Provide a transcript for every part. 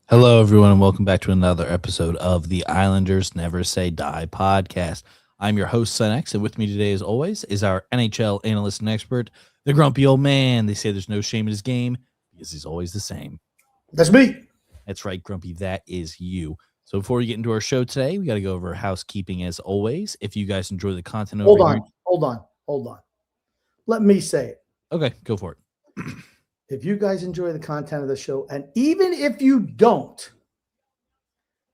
Hello, everyone, and welcome back to another episode of the Islanders Never Say Die podcast. I'm your host, Son X, and with me today, as always, is our NHL analyst and expert, the grumpy old man. They say there's no shame in his game because he's always the same. That's me. That's right, Grumpy. That is you. So before we get into our show today, we got to go over housekeeping as always. If you guys enjoy the content Hold over here. on. Let me say it. Okay, go for it. If you guys enjoy the content of the show, and even if you don't,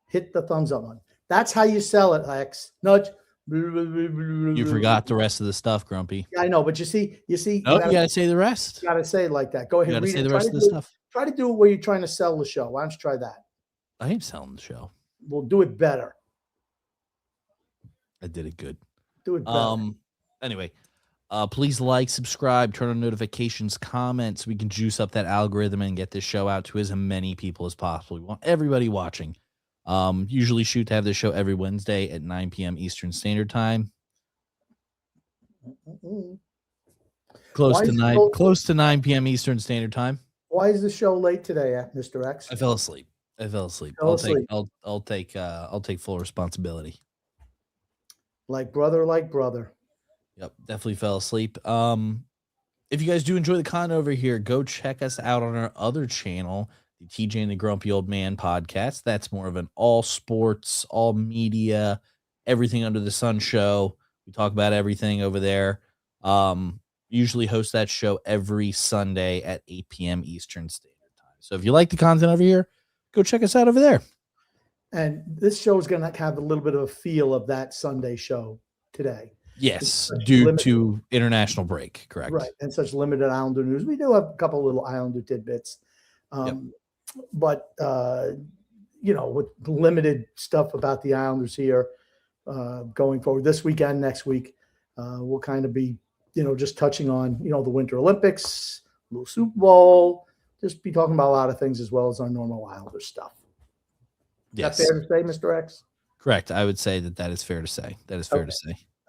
hit the thumbs up button. That's how you sell it, X. Nudge. You forgot the rest of the stuff, Grumpy. Yeah, I know, but you see. Nope, you got to say the rest. You got to say it like that. Go ahead You and got to read say it. the rest of the stuff. Try to do it where you're trying to sell the show. Why don't you try that? I ain't selling the show. We'll do it better. I did it good. Do it better. Anyway, please like, subscribe, turn on notifications, comment so we can juice up that algorithm and get this show out to as many people as possible. We want everybody watching. Usually shoot to have this show every Wednesday at 9 p.m. Eastern Standard Time. Close to 9 p.m. Eastern Standard Time. Why is the show late today, Mr. X? I fell asleep. I'll take full responsibility. Like brother. Yep, definitely fell asleep. If you guys do enjoy the content over here, go check us out on our other channel, the TJ and the Grumpy Old Man podcast. That's more of an all sports, all media, everything under the sun show. We talk about everything over there. Usually host that show every Sunday at 8 p.m. Eastern Standard Time. So if you like the content over here, go check us out over there. And this show is going to have a little bit of a feel of that Sunday show today. Yes, due to international break, correct. Right, and such limited Islander news. We do have a couple of little Islander tidbits. But, with limited stuff about the Islanders here going forward this weekend, next week, we'll kind of be, just touching on, the Winter Olympics, a little Super Bowl, just be talking about a lot of things as well as our normal Islanders stuff. Yes. Is that fair to say, Mr. X? Correct. I would say that is fair to say.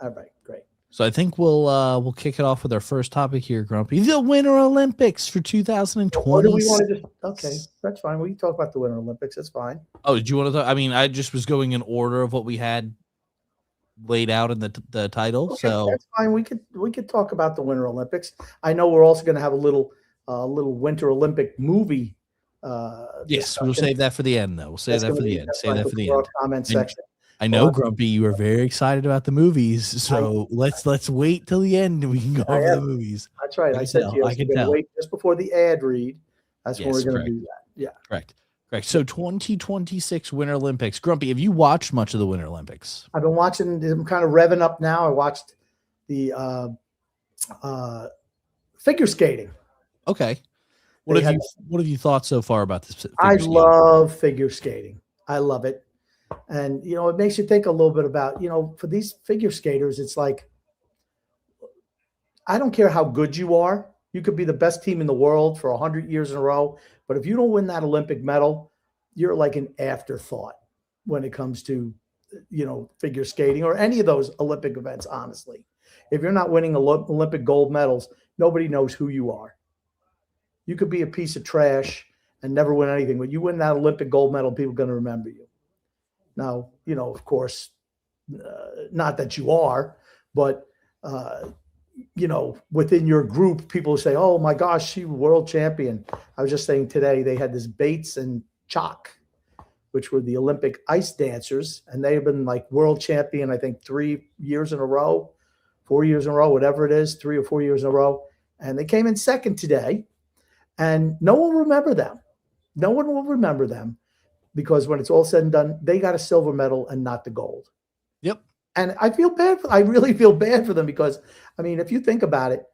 All right, great. So I think we'll kick it off with our first topic here, Grumpy. The Winter Olympics for 2020. Or do we want to okay, that's fine. We can talk about the Winter Olympics. That's fine. Oh, did you want to talk? I mean, I just was going in order of what we had laid out in the title. Okay, so that's fine. We could talk about the Winter Olympics. I know we're also going to have a little Winter Olympic movie. Yes, we'll save that for the end, though. We'll save that for the end. Save that for the end. Comment section. I know, Grumpy, you are very excited about the movies, so let's wait till the end and we can go over the movies. That's right. I said to you, I can tell. Wait just before the ad read. That's when we're going to do that. Yeah. Correct. So 2026 Winter Olympics. Grumpy, have you watched much of the Winter Olympics? I've been watching. I'm kind of revving up now. I watched the figure skating. Okay. What have you thought so far about this? I love figure skating. I love it. And, it makes you think a little bit about, for these figure skaters, it's like I don't care how good you are. You could be the best team in the world for 100 years in a row, but if you don't win that Olympic medal, you're like an afterthought when it comes to, figure skating or any of those Olympic events, honestly. If you're not winning Olympic gold medals, nobody knows who you are. You could be a piece of trash and never win anything, but you win that Olympic gold medal, people are going to remember you. Now, of course, not that you are, but within your group, people say, "Oh my gosh, she world champion." I was just saying today they had this Bates and Chalk, which were the Olympic ice dancers, and they have been like world champion, I think 3 years in a row, 4 years in a row, whatever it is, 3 or 4 years in a row. And they came in second today, and no one will remember them. No one will remember them because when it's all said and done, they got a silver medal and not the gold. Yep. And I feel bad. I really feel bad for them because, I mean, if you think about it,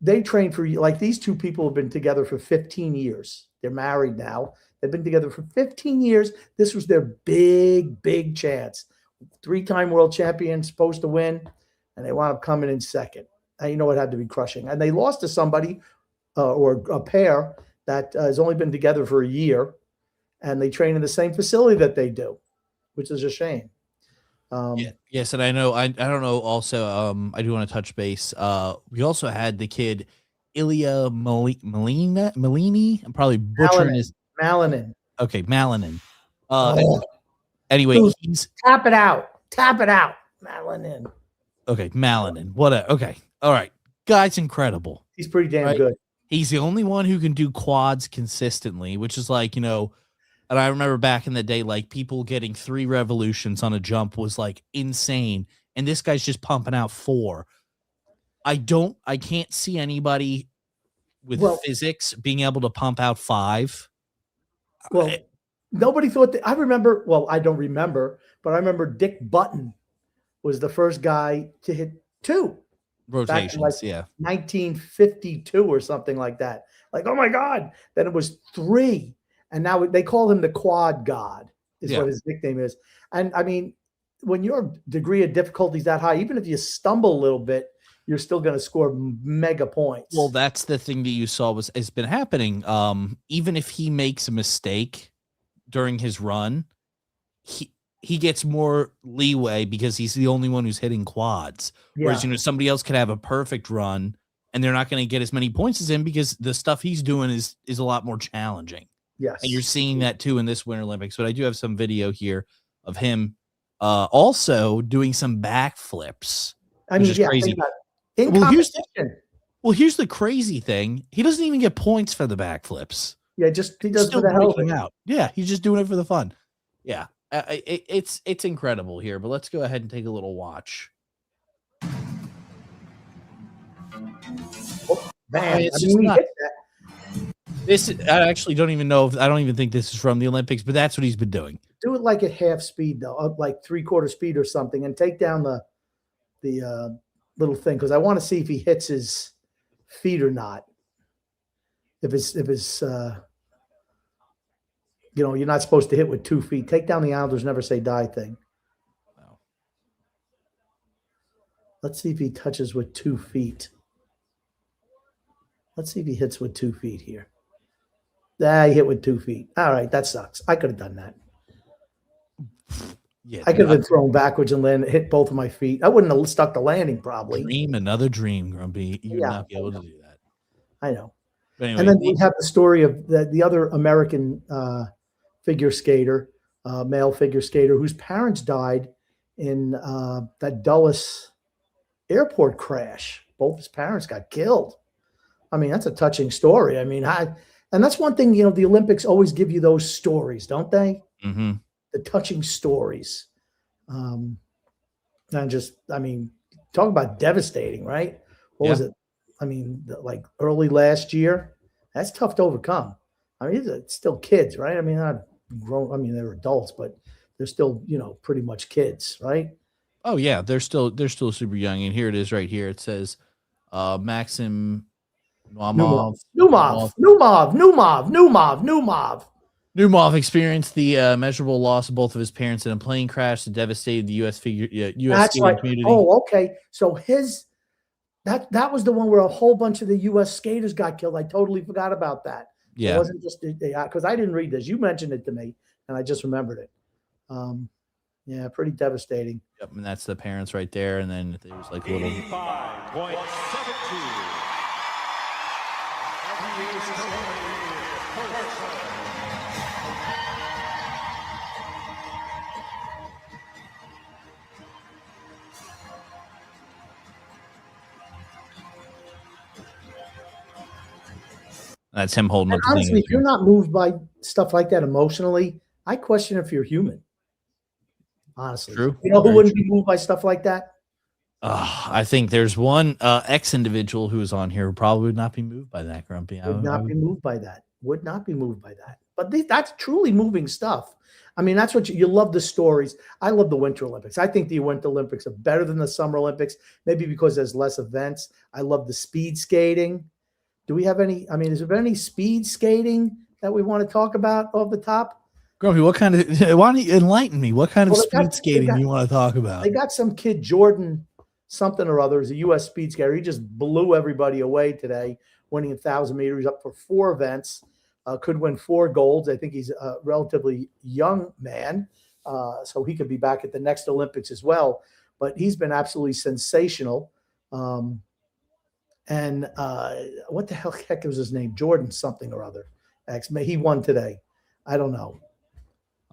they trained for, like, these two people have been together for 15 years. They're married now. They've been together for 15 years. This was their big chance. 3-time world champion, supposed to win, and they wound up coming in second. And it had to be crushing. And they lost to somebody or a pair that has only been together for a year, and they train in the same facility that they do, which is a shame. Yes, and I know I don't know. Also, I do want to touch base. We also had the kid Ilya Malini. I'm probably butchering his Malinin. Okay, Malinin. Anyway, he's tap it out, Malinin. Okay, Malinin. Okay, all right. Guy's incredible. He's pretty damn good. He's the only one who can do quads consistently, which is like, and I remember back in the day, like people getting 3 revolutions on a jump was like insane. And this guy's just pumping out 4. I can't see anybody with physics being able to pump out 5. Well, nobody thought that. I remember, I don't remember, but I remember Dick Button was the first guy to hit 2 rotations. 1952 or something like that. Like, oh my God. Then it was 3. And now they call him the Quad God, is what his nickname is. And I mean, when your degree of difficulty is that high, even if you stumble a little bit, you're still going to score mega points. Well, that's the thing that you saw has been happening. Even if he makes a mistake during his run, he gets more leeway because he's the only one who's hitting quads. Whereas, somebody else could have a perfect run and they're not going to get as many points as him because the stuff he's doing is a lot more challenging. Yes. And you're seeing that too in this Winter Olympics. But I do have some video here of him also doing some backflips. I mean, which is crazy. Here's the crazy thing. He doesn't even get points for the backflips. Yeah, he does for the hell of it. Out. Yeah, he's just doing it for the fun. Yeah, it's incredible here. But let's go ahead and take a little watch. Oh, man, I actually don't even know I don't even think this is from the Olympics, but that's what he's been doing. Do it like at half speed though, like 3/4 speed or something, and take down the little thing because I want to see if he hits his feet or not. If it's you're not supposed to hit with 2 feet. Take down the Islanders never say die thing. Wow. Let's see if he touches with 2 feet. Let's see if he hits with 2 feet here. He hit with 2 feet. All right, that sucks. I could have done that. Yeah, I could have been thrown backwards and hit both of my feet. I wouldn't have stuck the landing probably. Another dream, Grumpy. You would not be able to do that. I know. But anyway, and then we have the story of the other American figure skater, male figure skater, whose parents died in that Dulles airport crash. Both his parents got killed. I mean, that's a touching story. I mean, and that's one thing, the Olympics always give you those stories, don't they? Mm-hmm. The touching stories. And talk about devastating, right? What was it? I mean, like early last year, that's tough to overcome. I mean, it's still kids, right? I mean, not grown. I mean, they're adults, but they're still, pretty much kids, right? Oh yeah, they're still super young. And here it is, right here. It says, Maxim Numov experienced the measurable loss of both of his parents in a plane crash that devastated the U.S. skating community. Oh, okay. So his That was the one where a whole bunch of the U.S. skaters got killed. I totally forgot about that. It Yeah. wasn't just because I didn't read this. You mentioned it to me, and I just remembered it. Yeah, pretty devastating. Yep, and that's the parents right there, and then there's like a little 85.72. that's him holding And up the honestly, thing. if you're not moved by stuff like that emotionally, I question if you're human. Honestly, True. you know who Very wouldn't true. be moved by stuff like that? I think there's one ex-individual who's on here who probably would not be moved by that, Grumpy. Would not be moved by that. Would not be moved by that. But that's truly moving stuff. I mean, that's what you love the stories. I love the Winter Olympics. I think the Winter Olympics are better than the Summer Olympics, maybe because there's less events. I love the speed skating. Do we have any? I mean, is there any speed skating that we want to talk about off the top? Grumpy, what kind of? Why don't you enlighten me? What kind of Well, speed skating do you want to talk about? They got some kid, Jordan something or other, is a U.S. speed skater. He just blew everybody away today, winning 1,000 meters, up for 4 events. Could win 4 golds. I think he's a relatively young man, so he could be back at the next Olympics as well. But he's been absolutely sensational. And what the heck was his name? Jordan something or other. He won today. I don't know.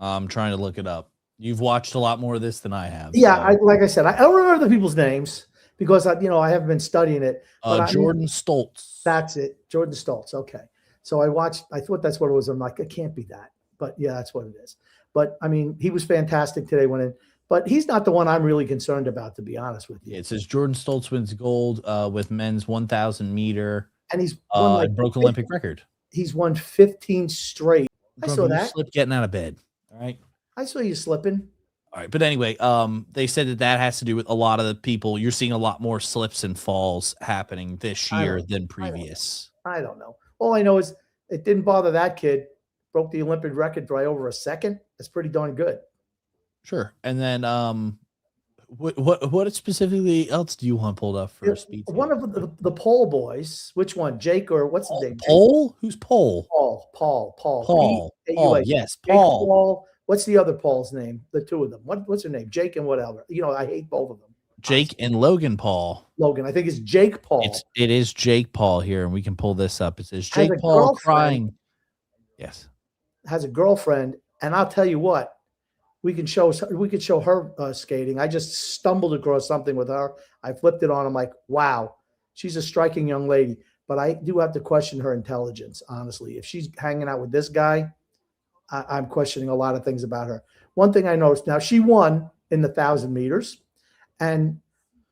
I'm trying to look it up. You've watched a lot more of this than I have. Yeah, so. Like I said, I don't remember the people's names because I haven't been studying it. But Jordan Stoltz. That's it, Jordan Stoltz. Okay, so I thought that's what it was. I'm like, it can't be that, but yeah, that's what it is. But I mean, he was fantastic today but he's not the one I'm really concerned about, to be honest with you. Yeah, it says Jordan Stoltz wins gold with men's 1,000 meter, and he's won broke Olympic record. He's won 15 straight. I saw that. Slip getting out of bed. All right. I saw you slipping. All right, but anyway, they said that has to do with a lot of the people. You're seeing a lot more slips and falls happening this year than previous. I don't know. All I know is it didn't bother that kid. Broke the Olympic record by over a second. That's pretty darn good. Sure. And then what specifically else do you want pulled up for speed skating? One of the pole boys. Which one? Jake or what's his name? Paul? Who's Paul? Paul. Yes, Jake Paul. What's the other Paul's name? The two of them. What's her name? Jake and whatever. I hate both of them. Jake and Logan Paul. Logan. I think it's Jake Paul. It is Jake Paul here, and we can pull this up. It says Jake Paul crying. Yes. Has a girlfriend, and I'll tell you what. We could show her skating. I just stumbled across something with her. I flipped it on. I'm like, wow, she's a striking young lady. But I do have to question her intelligence, honestly. If she's hanging out with this guy, I'm questioning a lot of things about her. One thing I noticed, now she won in the 1,000 meters, and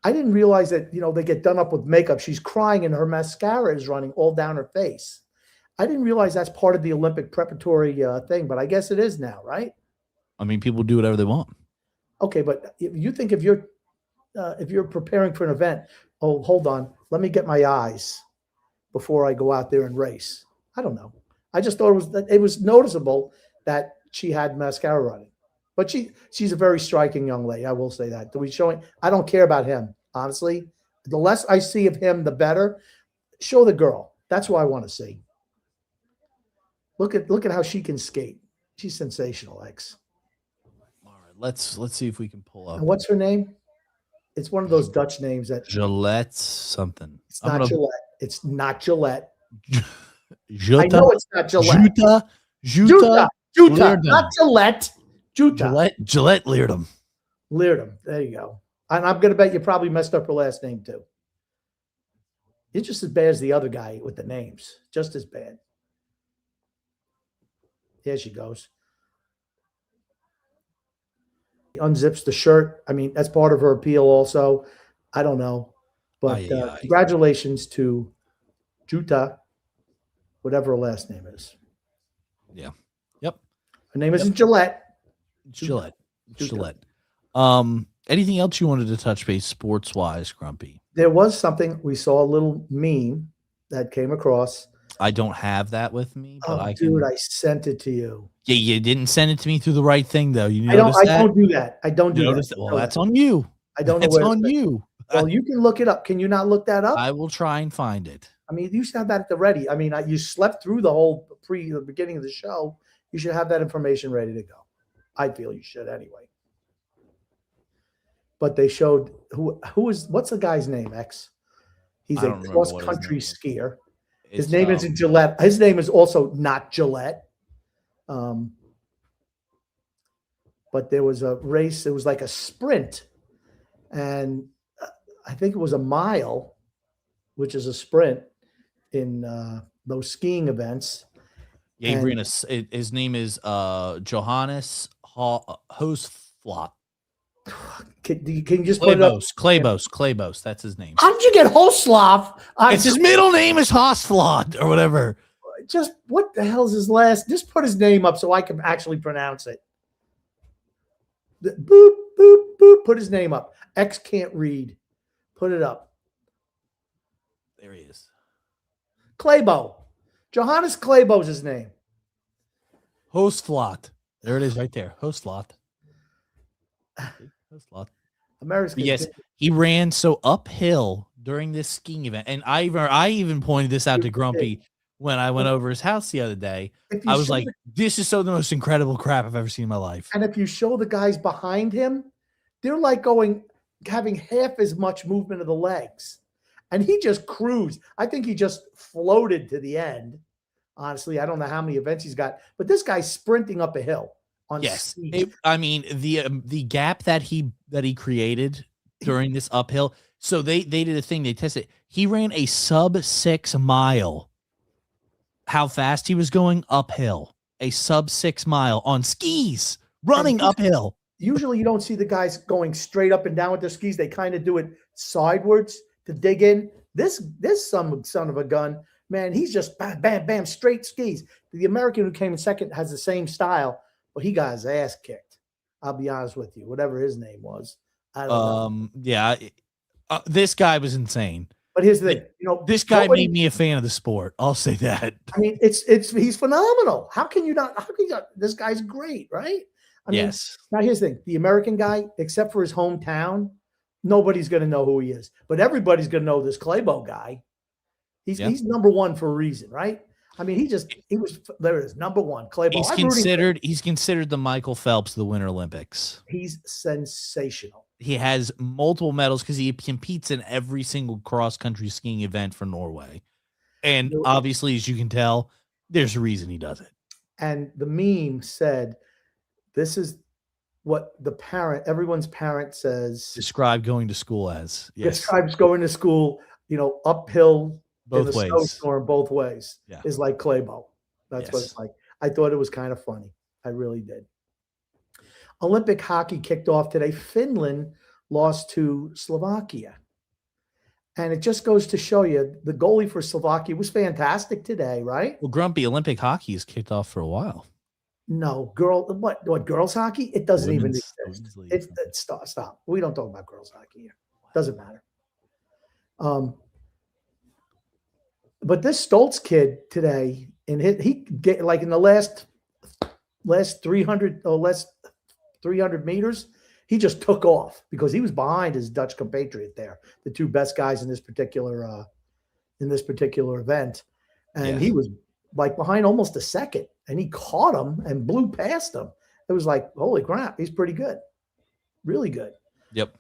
I didn't realize that, they get done up with makeup. She's crying and her mascara is running all down her face. I didn't realize that's part of the Olympic preparatory thing, but I guess it is now, right? I mean, people do whatever they want. Okay, but you think if you're preparing for an event, oh, hold on, let me get my eyes before I go out there and race. I don't know. I just thought it was noticeable that she had mascara running, but she's a very striking young lady. I will say that. I don't care about him, honestly. The less I see of him, the better. Show the girl. That's what I want to see. Look at how she can skate. She's sensational, X. Let's see if we can pull up. And what's her name? It's one of those Dutch names that Gillette something. It's not Gillette. It's not Gillette. Juta, I know it's not Gillette. Juta, not Gillette. Gillette Leardom. Leardom. There you go. And I'm going to bet you probably messed up her last name too. You're just as bad as the other guy with the names. Just as bad. Here she goes. Unzips the shirt. I mean, that's part of her appeal also. I don't know. But congratulations to Juta, whatever her last name is. Yeah. Yep. Her name isn't Gillette. Gillette. Anything else you wanted to touch base sports-wise, Grumpy? There was something. We saw a little meme that came across. I don't have that with me, but I sent it to you. Yeah, you didn't send it to me through the right thing, though. You I don't do that. I don't do that. Well, that's on you. I don't know. It's on you. Well, you can look it up. Can you not look that up? I will try and find it. I mean, you should have that at the ready. I mean, you slept through the beginning of the show. You should have that information ready to go. I feel you should anyway. But they showed what's the guy's name, X? He's I a don't remember cross what his country name is. skier. His It's name isn't Gillette. His name is also not Gillette. But there was a race. It was like a sprint, and I think it was a mile, which is a sprint in those skiing events. Yeah, his name is Johannes Hosflot. Can you just put it up? Claybos. That's his name. How did you get Hoslav? It's his middle name is Hosflot or whatever. Just what the hell's his last? Just put his name up so I can actually pronounce it. Boop, boop, boop. Put his name up. X can't read. Put it up. There he is. Claybo. Johannes Claybo's his name. Hosflot. There it is right there. Hosflot. American. Yes, he ran so uphill during this skiing event. And I even pointed this out to Grumpy when I went over his house the other day. I was like, this is the most incredible crap I've ever seen in my life. And if you show the guys behind him, they're like having half as much movement of the legs. And he just cruised. I think he just floated to the end. Honestly, I don't know how many events he's got, but this guy's sprinting up a hill on skis. I mean, the gap that he created during this uphill. So they did a thing. They tested. He ran a sub 6 mile. How fast he was going uphill? A sub 6 mile on skis, running uphill. Usually, you don't see the guys going straight up and down with their skis. They kind of do it sideways to dig in. This son of a gun, man, he's just bam, bam, bam, straight skis. The American who came in second has the same style, but he got his ass kicked. I'll be honest with you, whatever his name was. I don't know. Yeah, this guy was insane. But here's the thing, this guy made me a fan of the sport. I'll say that. I mean, he's phenomenal. How can you not? This guy's great, right? Yes. Now here's the thing: the American guy, except for his hometown, nobody's going to know who he is. But everybody's going to know this Claybo guy. He's number one for a reason, right? I mean, he was there. It is number one, Claybo. He's considered the Michael Phelps of the Winter Olympics. He's sensational. He has multiple medals because he competes in every single cross-country skiing event for Norway. And obviously, as you can tell, there's a reason he does it. And the meme said, this is what everyone's parent says. Describe going to school as. Yes. Describes going to school, uphill both in the ways. Snowstorm both ways. Yeah. Is like Claybo. That's what it's like. I thought it was kind of funny. I really did. Olympic hockey kicked off today. Finland lost to Slovakia. And it just goes to show you the goalie for Slovakia was fantastic today, right? Well, Grumpy, Olympic hockey has kicked off for a while. No, what girls hockey? It doesn't even exist. Stop. We don't talk about girls hockey here. Doesn't matter. But this Stoltz kid today, and he get like in the last 300 meters, he just took off because he was behind his Dutch compatriot there, the two best guys in this particular event, and he was like behind almost a second, and he caught him and blew past him. It was like, holy crap, he's pretty good, really good. Yep.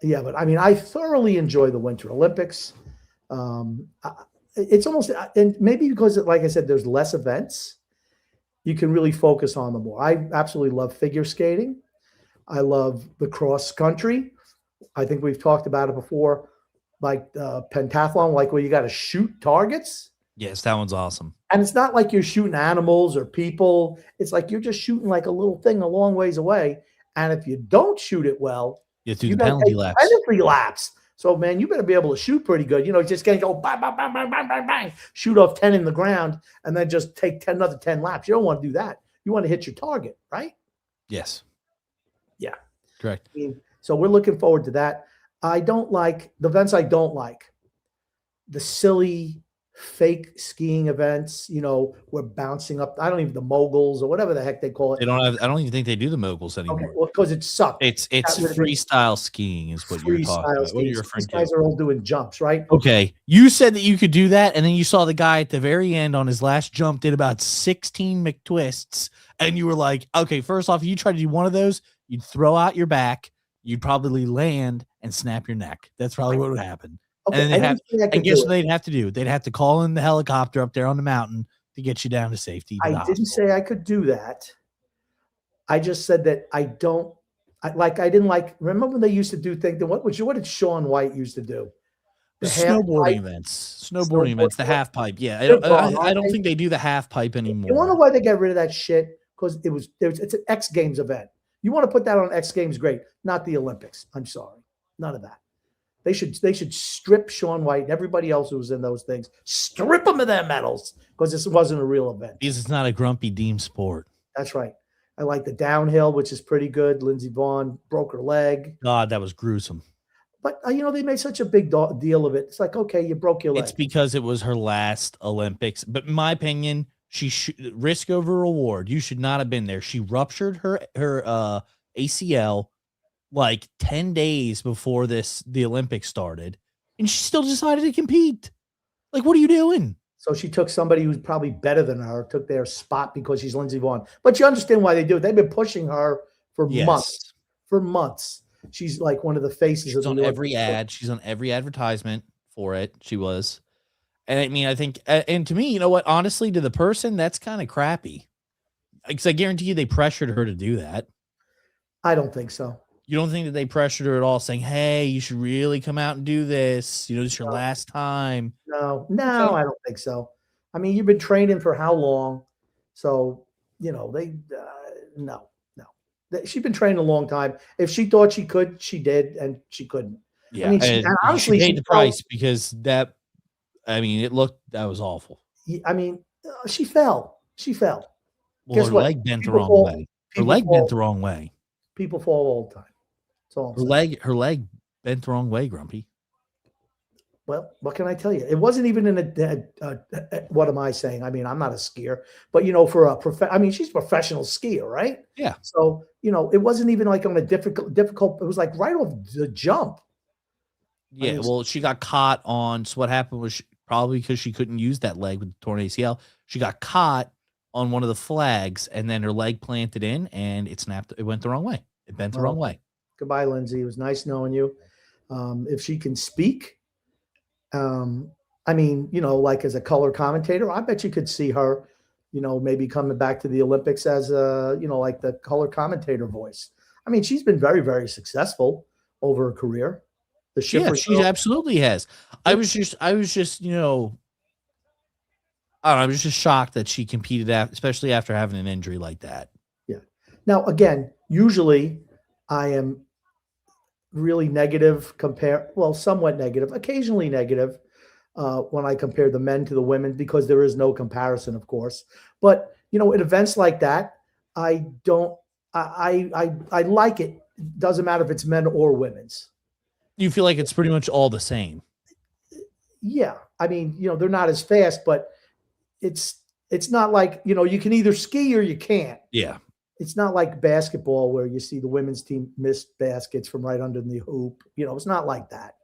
But I mean, I thoroughly enjoy the Winter Olympics. It's almost, and maybe because, like I said, there's less events, you can really focus on them more. I absolutely love figure skating. I love the cross country. I think we've talked about it before, like pentathlon, like where you got to shoot targets. Yes, that one's awesome. And it's not like you're shooting animals or people. It's like you're just shooting like a little thing a long ways away. And if you don't shoot it well, you do the penalty laps. Penalty laps. So, man, you better be able to shoot pretty good. Just can't go bang, bang, bang, bang, bang, bang, bang, shoot off 10 in the ground, and then just take another 10 laps. You don't want to do that. You want to hit your target, right? Yes. Yeah. Correct. So we're looking forward to that. I don't like the events. I don't like the silly fake skiing events. We're bouncing up. I don't even the moguls or whatever the heck they call it. They don't have. I don't even think they do the moguls Okay, anymore. well, because it sucked. It's Got rid of it. freestyle skiing is what you're talking Freestyle about. What are skiing. you So these referring to? guys are all doing jumps, right? Okay, you said that you could do that, and then you saw the guy at the very end on his last jump did about 16 McTwists, and you were like, okay, first off, if you try to do one of those, you'd throw out your back, you'd probably land and snap your neck. That's probably what would happen. And Okay, then I they'd have, didn't say I and could guess do what it. they'd have to do? They'd have to call in the helicopter up there on the mountain to get you down to safety to I the didn't hospital. say I could do that. I just said that I don't I didn't like. Remember when they used to do things? What did Sean White used to do? The The half snowboarding pipe events, snowboarding snowboard. events, the half pipe. Yeah, They're gone, I aren't don't they? think they do the half pipe You want to anymore. know why they got rid of that shit? Because it's an X Games event. You want to put that on X Games, great. Not the Olympics. I'm sorry, none of that. They should strip Sean White and everybody else who was in those things. Strip them of their medals because this wasn't a real event. Because it's not a grumpy Deem sport. That's right. I like the downhill, which is pretty good. Lindsey Vonn broke her leg, God, that was gruesome. but they made such a big deal of it. It's like, okay, you broke your leg. It's because it was her last Olympics. But in my opinion, she should risk over reward. You should not have been there. She ruptured her ACL like 10 days before the Olympics started, and she still decided to compete. Like, what are you doing? So she took somebody who's probably better than her, took their spot because she's Lindsey Vonn. But you understand why they do it. They've been pushing her for months. Yes. For months. She's like one of the faces of She's the on Olympic every sport. ad. She's on every advertisement for it. She was. And I mean, I think, and to me, you know what? Honestly, to the person, that's kind of crappy. Because I guarantee you they pressured her to do that. I don't think so. You don't think that they pressured her at all, saying, hey, you should really come out and do this. This is your No. last time. No, Okay. I don't think so. I mean, you've been training for how long? So, they no. She's been training a long time. If she thought she could, she did, and she couldn't. Yeah. I mean, And honestly, she paid the price because that was awful. I mean, she fell. She fell. Well, Guess her what? leg bent the People wrong fall- way. Her people leg fall- bent the wrong way. People fall all the time. That's all I'm saying. Her leg bent the wrong way, Grumpy. Well, what can I tell you? It wasn't even in what am I saying? I mean, I'm not a skier, but for I mean, she's a professional skier, right? Yeah. So, it wasn't even like on a difficult, it was like right off the jump. Yeah, I mean, well, she got caught on. So what happened was probably because she couldn't use that leg with the torn ACL. She got caught on one of the flags, and then her leg planted in, and it snapped. It went the wrong way. It bent the wrong way. Goodbye, Lindsay. It was nice knowing you. If she can speak, I mean, like as a color commentator, I bet you could see her, maybe coming back to the Olympics as like the color commentator voice. I mean, she's been very, very successful over her career. Yeah, she absolutely has. I was just, I don't know, I was just shocked that she competed, especially after having an injury like that. Yeah. Now, again, usually I am really negative somewhat negative, occasionally negative when I compare the men to the women because there is no comparison, of course. But, at events like that, I like it. Doesn't matter if it's men or women's. You feel like it's pretty much all the same. Yeah. I mean, they're not as fast, but it's not like, you can either ski or you can't. Yeah. It's not like basketball where you see the women's team miss baskets from right under the hoop. It's not like that.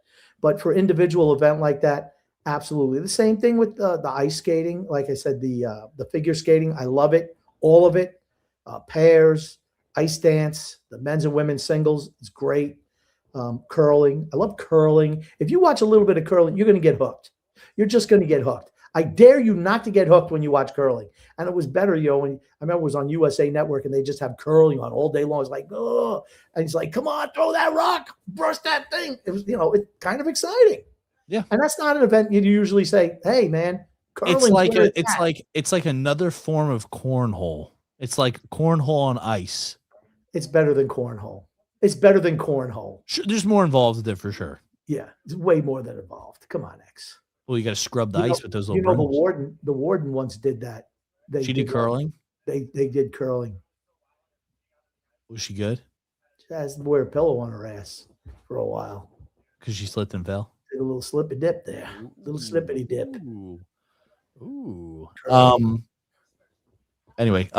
But for individual event like that, absolutely. The same thing with the ice skating. Like I said, the figure skating, I love it. All of it. Pairs, ice dance, the men's and women's singles is great. Curling. I love curling. If you watch a little bit of curling, you're going to get hooked. You're just going to get hooked. I dare you not to get hooked when you watch curling. And it was better, when I remember it was on USA Network and they just have curling on all day long. It's like, oh, and he's like, come on, throw that rock, brush that thing. It was, it's kind of exciting. Yeah. And that's not an event you'd usually say, hey man, curling. It's like another form of cornhole. It's like cornhole on ice. It's better than cornhole. It's better than cornhole. Sure, there's more involved with it for sure. Yeah, it's way more than involved. Come on, X. Well, you got to scrub the ice with those little brooms. The warden once did that. She did curling? They did curling. Was she good? She has to wear a pillow on her ass for a while. Because she slipped and fell? Did a little slippy dip there. Little slippity dip. Ooh. Ooh. True. Anyway,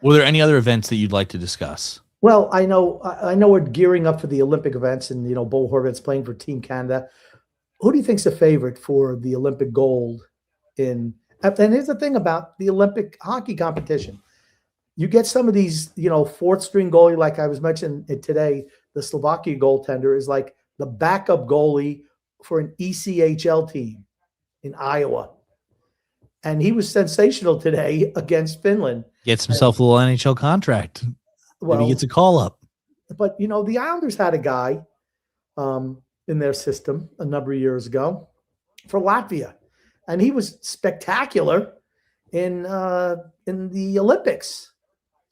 were there any other events that you'd like to discuss? Well, I know we're gearing up for the Olympic events, and Bo Horvath's playing for Team Canada. Who do you think's the favorite for the Olympic gold in? And here's the thing about the Olympic hockey competition: you get some of these, fourth string goalie, like I was mentioning it today. The Slovakia goaltender is like the backup goalie for an ECHL team in Iowa, and he was sensational today against Finland. Gets And, himself a little NHL contract. Maybe he gets well, a call up. but the Islanders had a guy in their system a number of years ago for Latvia, and he was spectacular in the Olympics.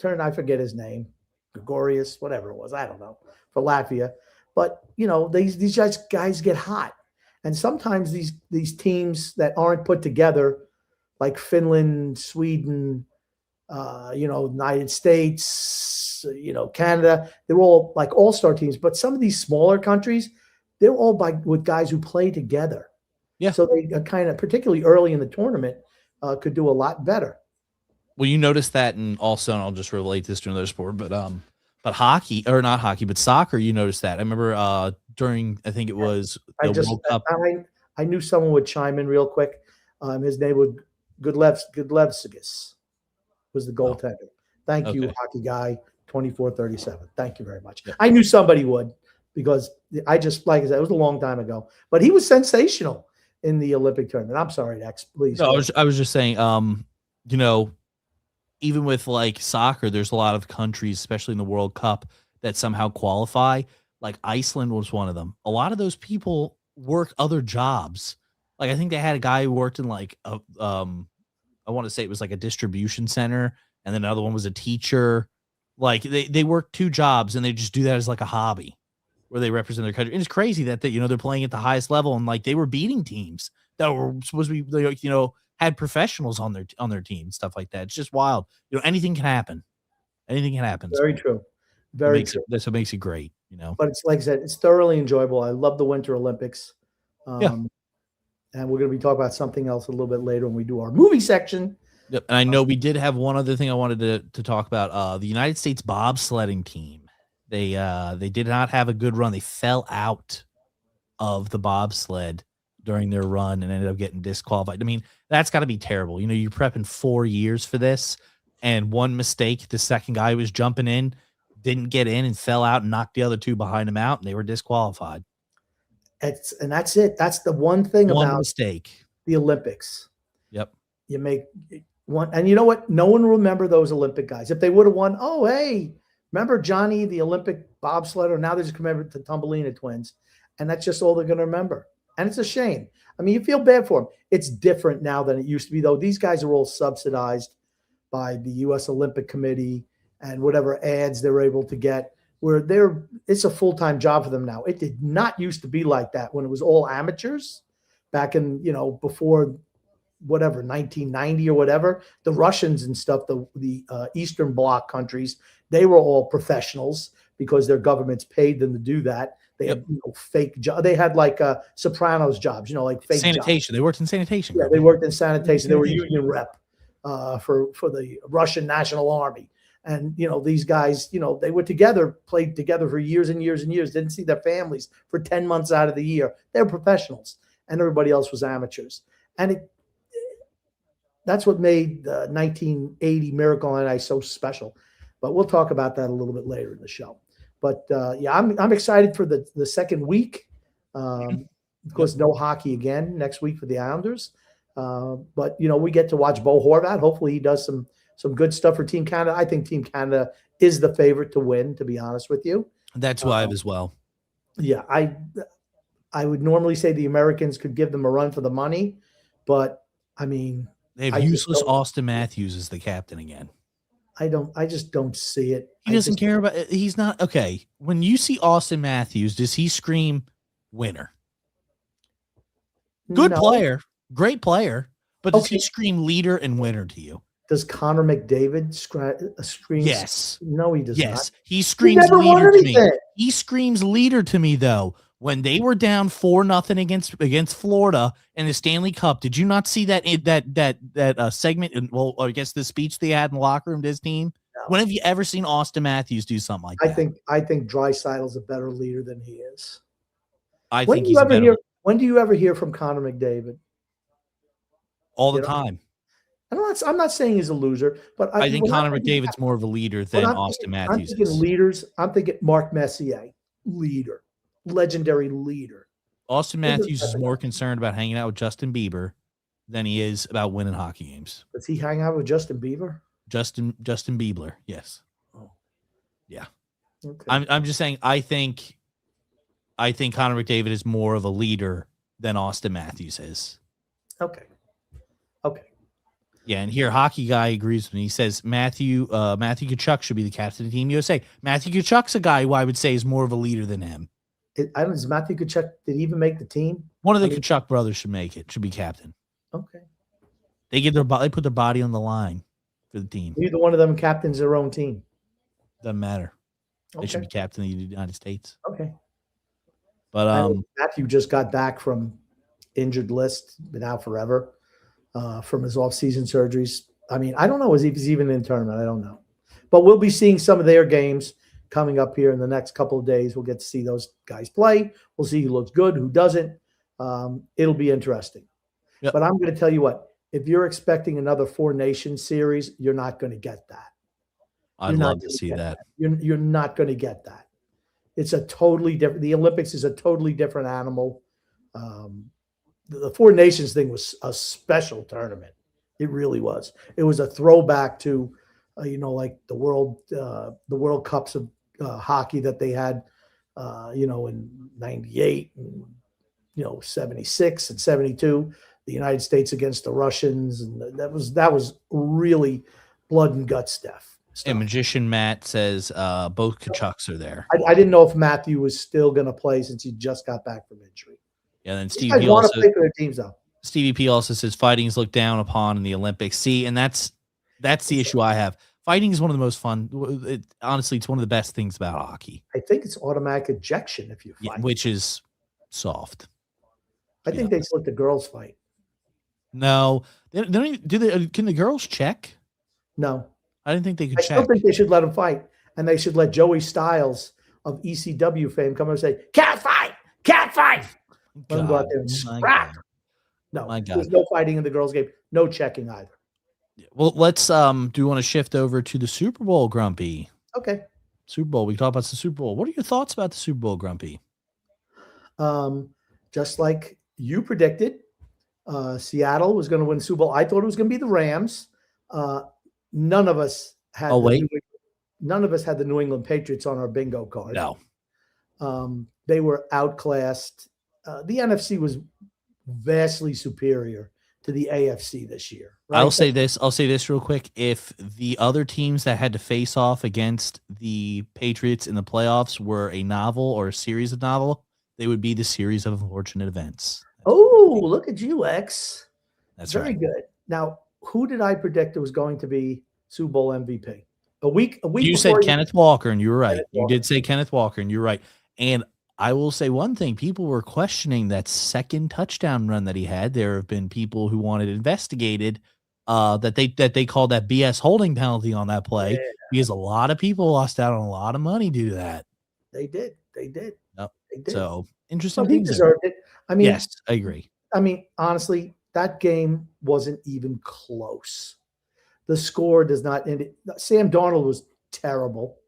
I forget his name, Gregorius, whatever it was, I don't know, for Latvia. But these guys get hot, and sometimes these teams that aren't put together, like Finland, Sweden, United States, Canada, they're all like all-star teams. But some of these smaller countries, they're all with guys who play together. Yeah. So they kind of, particularly early in the tournament, could do a lot better. Well, you notice that, and also, and I'll just relate this to another sport, but hockey, or not hockey, but soccer, you noticed that. I remember during, I think it was the World Cup. I knew someone would chime in real quick. His name was Gudlevskis was the goaltender. Thank you, hockey guy, 2437. Thank you very much. Yeah. I knew somebody would, because like I said, it was a long time ago, but he was sensational in the Olympic tournament. I'm sorry, Dex, please. No, I was just saying, even with like soccer, there's a lot of countries, especially in the World Cup, that somehow qualify. Like Iceland was one of them. A lot of those people work other jobs. Like I think they had a guy who worked in like I want to say it was like a distribution center, and then another one was a teacher. Like they work two jobs, and they just do that as like a hobby, where they represent their country. And it's crazy that they're playing at the highest level, and like they were beating teams that were supposed to be had professionals on their team and stuff like that. It's just wild. Anything can happen. Anything can happen. Very true. Very true. That's what makes it great. But it's like I said, it's thoroughly enjoyable. I love the Winter Olympics. Yeah. And we're going to be talking about something else a little bit later when we do our movie section. Yep. And I know we did have one other thing I wanted to talk about. The United States bobsledding team. They did not have a good run. They fell out of the bobsled during their run and ended up getting disqualified. I mean, that's got to be terrible. You're prepping 4 years for this, and one mistake, the second guy was jumping in, didn't get in and fell out and knocked the other two behind him out, and they were disqualified. And that's it. That's the one thing about mistake. The Olympics. Yep. You make one, and you know what? No one will remember those Olympic guys. If they would have won, oh, hey, remember Johnny, the Olympic bobsledder? Now they just remember the Tumbelina twins. And that's just all they're going to remember. And it's a shame. I mean, you feel bad for them. It's different now than it used to be, though. These guys are all subsidized by the U.S. Olympic Committee and whatever ads they're able to get, where it's a full-time job for them now. It did not used to be like that when it was all amateurs back in, before whatever, 1990 or whatever. The Russians and stuff, the Eastern Bloc countries, they were all professionals because their governments paid them to do that. They had fake jobs. They had like Sopranos jobs, like fake sanitation. Jobs. They worked in sanitation. Yeah, they worked in sanitation. They were union rep for the Russian National Army. And, these guys, they were together, played together for years and years and years, didn't see their families for 10 months out of the year. They were professionals, and everybody else was amateurs. And that's what made the 1980 Miracle on Ice so special. But we'll talk about that a little bit later in the show. But, I'm excited for the second week. Of course, no hockey again next week for the Islanders. But, we get to watch Bo Horvath. Hopefully he does some good stuff for Team Canada. I think Team Canada is the favorite to win, to be honest with you. That's why as well. Yeah, I would normally say the Americans could give them a run for the money, but I mean, they have useless Austin Matthews as the captain again. I just don't see it. He doesn't care about it. He's not okay. When you see Austin Matthews, does he scream winner? Good player, great player, but does he scream leader and winner to you? Does Connor McDavid scream? Yes. No, he does not. He screams leader to me. He screams leader to me, though. When they were down 4-0 against Florida in the Stanley Cup, did you not see that segment? Well, I guess the speech they had in the locker room to his team. No. When have you ever seen Austin Matthews do something like that? I think Draisaitl's a better leader than he is. I think he's a better. When do you ever hear from Connor McDavid? All the time. I'm not saying he's a loser, but I think Connor McDavid's more of a leader than Austin Matthews. I'm thinking leaders. I'm thinking Mark Messier, leader, legendary leader. Austin Matthews is more concerned about hanging out with Justin Bieber than he is about winning hockey games. Does he hang out with Justin Bieber? Justin Bieber, yes. Oh, yeah. Okay. I'm just saying. I think Connor McDavid is more of a leader than Austin Matthews is. Okay. Yeah, and here Hockey Guy agrees with me. He says Matthew Tkachuk should be the captain of Team USA. Matthew Tkachuk's a guy who I would say is more of a leader than him. Is Matthew Tkachuk, did he even make the team? One of the Tkachuk brothers should make it. Should be captain. Okay. They put their body on the line for the team. Neither one of them captains their own team. Doesn't matter. Okay. They should be captain of the United States. Okay. But Matthew just got back from injured list, been out forever. From his off-season surgeries. I mean, I don't know if he's even in the tournament. I don't know. But we'll be seeing some of their games coming up here in the next couple of days. We'll get to see those guys play. We'll see who looks good, who doesn't. It'll be interesting. Yep. But I'm going to tell you what, if you're expecting another Four Nations series, you're not going to get that. I'd love to see that. You're not going to get that. It's a totally different – the Olympics is a totally different animal. The Four Nations thing was a special tournament. It really was. It was a throwback to, like the World Cups of hockey that they had, in 98 and, 76 and 72, the United States against the Russians. And that was really blood and guts stuff. And Magician Matt says both Tkachuks are there. I didn't know if Matthew was still going to play since he just got back from injury. Yeah, then Stevie P also play for their teams, though. Stevie P also says fighting is looked down upon in the Olympics. See, and that's the issue I have. Fighting is one of the most fun. Honestly, it's one of the best things about hockey. I think it's automatic ejection if you fight, which is soft. I think they let the girls fight. No, they don't even, do they? Can the girls check? No, I didn't think they could check. I still think they should let them fight, and they should let Joey Styles of ECW fame come and say, "Can't fight, can't fight." Let them go out there and scrap. No, there's no fighting in the girls' game. No checking either. Well, let's do you want to shift over to the Super Bowl, Grumpy? Okay. Super Bowl. We can talk about the Super Bowl. What are your thoughts about the Super Bowl, Grumpy? Just like you predicted, Seattle was going to win the Super Bowl. I thought it was going to be the Rams. None of us had none of us had the New England Patriots on our bingo card. No. They were outclassed. The NFC was vastly superior to the AFC this year. Right? I'll say this real quick. If the other teams that had to face off against the Patriots in the playoffs were a novel or a series of novel, they would be the series of unfortunate events. Oh, look at you, X. That's very good. Now, who did I predict was going to be Super Bowl MVP? A week. You said Kenneth Walker, and you were right. You did say Kenneth Walker, and you're right. And I will say one thing: people were questioning that second touchdown run that he had. There have been people who wanted investigated that they called that BS holding penalty on that play because a lot of people lost out on a lot of money due to that. They did. Yep. They did. So interesting. He deserved it. I mean, yes, I agree. I mean, honestly, that game wasn't even close. The score does not end it. Sam Darnold was terrible.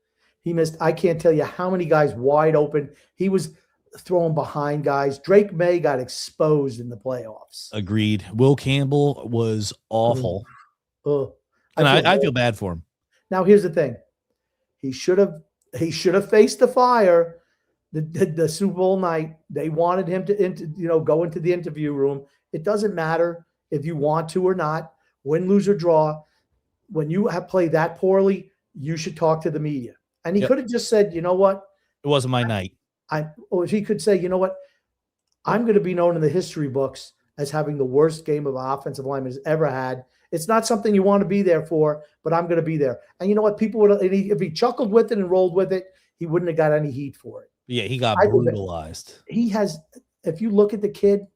He missed, I can't tell you how many guys wide open. He was throwing behind guys. Drake May got exposed in the playoffs. Agreed. Will Campbell was awful. And I feel bad for him. Now, here's the thing. He should have faced the fire the Super Bowl night. They wanted him to go into the interview room. It doesn't matter if you want to or not. Win, lose, or draw. When you have played that poorly, you should talk to the media. And he could have just said, you know what? It wasn't my night. Or he could say, you know what? I'm going to be known in the history books as having the worst game of offensive lineman has ever had. It's not something you want to be there for, but I'm going to be there. And you know what? People would, if he chuckled with it and rolled with it, he wouldn't have got any heat for it. Yeah, he got I think that brutalized. he has, if you look at the kid,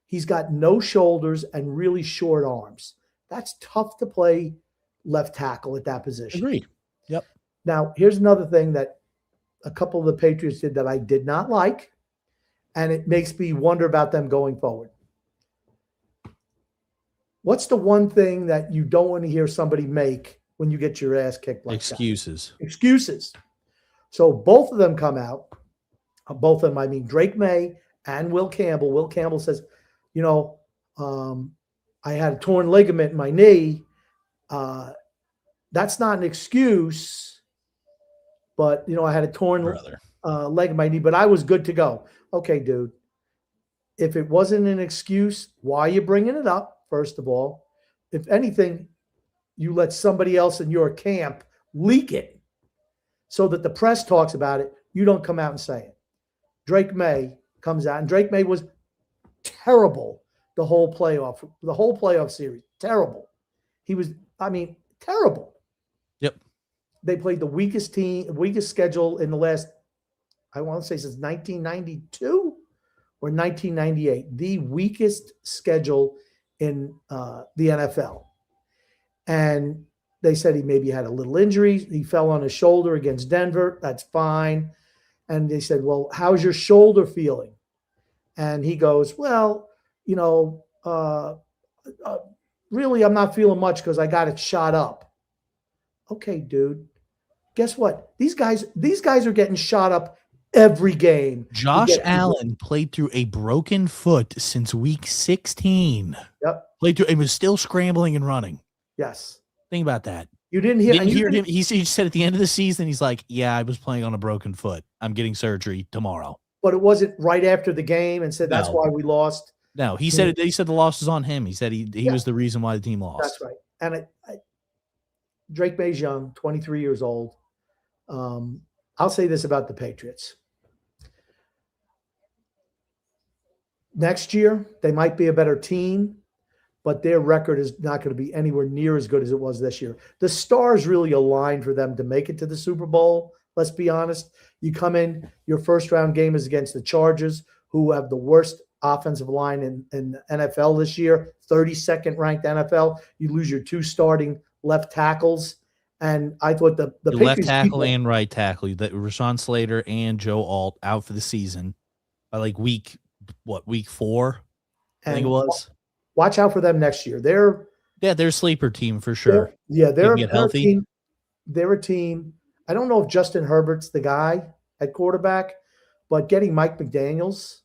he's got no shoulders and really short arms. That's tough to play left tackle at that position. Agreed. Yep. Now, here's another thing that a couple of the Patriots did that I did not like, and it makes me wonder about them going forward. What's the one thing that you don't want to hear somebody make when you get your ass kicked like Excuses. that? Excuses. So both of them come out. Both of them, I mean, Drake May and Will Campbell. Will Campbell says, you know, I had a torn ligament in my knee. That's not an excuse, but, I had a torn leg in my knee, but I was good to go. Okay, dude. If it wasn't an excuse, why are you bringing it up, first of all? If anything, you let somebody else in your camp leak it so that the press talks about it. You don't come out and say it. Drake May comes out, and Drake May was terrible the whole playoff series. Terrible. He was, terrible. Yep. They played the weakest schedule in the last, I want to say since 1992 or 1998, the weakest schedule in the NFL. And they said he maybe had a little injury. He fell on his shoulder against Denver. That's fine. And they said, well, how's your shoulder feeling? And he goes, well, really, I'm not feeling much because I got it shot up. Okay, dude. Guess what? These guys are getting shot up every game. Josh Allen played through a broken foot since week 16. Yep. Played through and was still scrambling and running. Yes. Think about that. You didn't hear him. He said at the end of the season, he's like, yeah, I was playing on a broken foot. I'm getting surgery tomorrow. But it wasn't right after the game and said that's why we lost. No, he said the loss was on him. He said he was the reason why the team lost. That's right. And Drake May's young, 23 years old. I'll say this about the Patriots. Next year, they might be a better team, but their record is not going to be anywhere near as good as it was this year. The stars really aligned for them to make it to the Super Bowl. Let's be honest. You come in, your first round game is against the Chargers, who have the worst offensive line in NFL this year, 32nd ranked NFL. You lose your two starting left tackles. And I thought the left tackle and right tackle, that Rashawn Slater and Joe Alt out for the season by like week 4, I think it was. Watch out for them next year. They're a sleeper team for sure. They're healthy. They're a team. I don't know if Justin Herbert's the guy at quarterback, but getting Mike McDaniels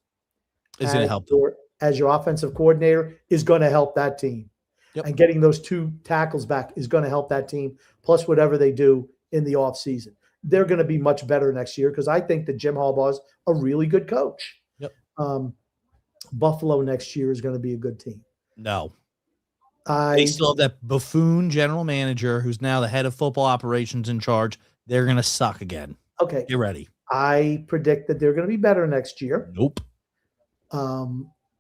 is going to help them. As your offensive coordinator is going to help that team. Yep. And getting those two tackles back is going to help that team, plus whatever they do in the offseason. They're going to be much better next year because I think that Jim Harbaugh's a really good coach. Yep. Buffalo next year is going to be a good team. No. They still have that buffoon general manager who's now the head of football operations in charge. They're going to suck again. Okay. Get ready. I predict that they're going to be better next year. Nope.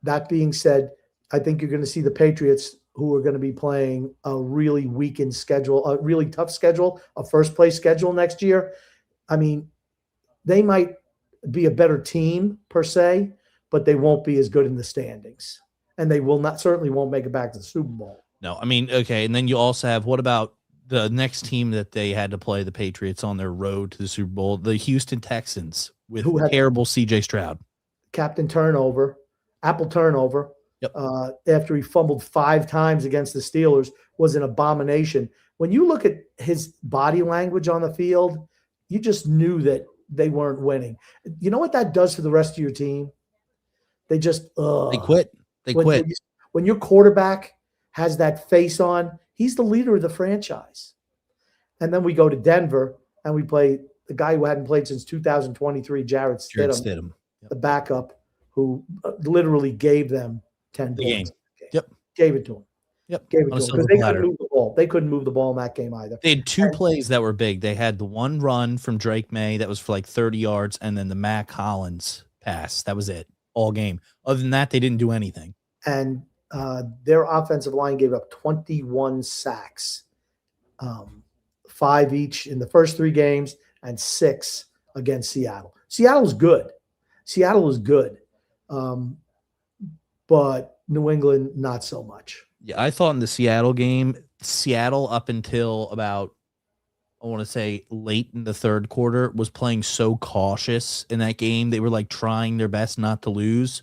That being said, I think you're going to see the Patriots, who are going to be playing a really weakened schedule, a really tough schedule, a first-place schedule next year. I mean, they might be a better team per se, but they won't be as good in the standings. And they certainly won't make it back to the Super Bowl. No, I mean, okay. And then you also have, what about the next team that they had to play the Patriots on their road to the Super Bowl? The Houston Texans with terrible CJ Stroud. Apple turnover. Yep. After he fumbled 5 times against the Steelers was an abomination. When you look at his body language on the field, you just knew that they weren't winning. You know what that does to the rest of your team? They just they quit. They quit. When your quarterback has that face on, he's the leader of the franchise. And then we go to Denver and we play the guy who hadn't played since 2023, Jarrett Stidham. The backup who literally gave them 10 points. Yep. Gave it to him. Yep. Gave it to him because they couldn't move the ball. They couldn't move the ball in that game either. They had 2 plays that were big. They had the one run from Drake May that was for like 30 yards, and then the Matt Collins pass. That was it all game. Other than that, they didn't do anything. And their offensive line gave up 21 sacks, 5 each in the first 3 games and 6 against Seattle. Seattle's good. Seattle is good. Um, but New England, not so much. Yeah, I thought in the Seattle game, Seattle up until about I want to say late in the third quarter was playing so cautious in that game. They were like trying their best not to lose.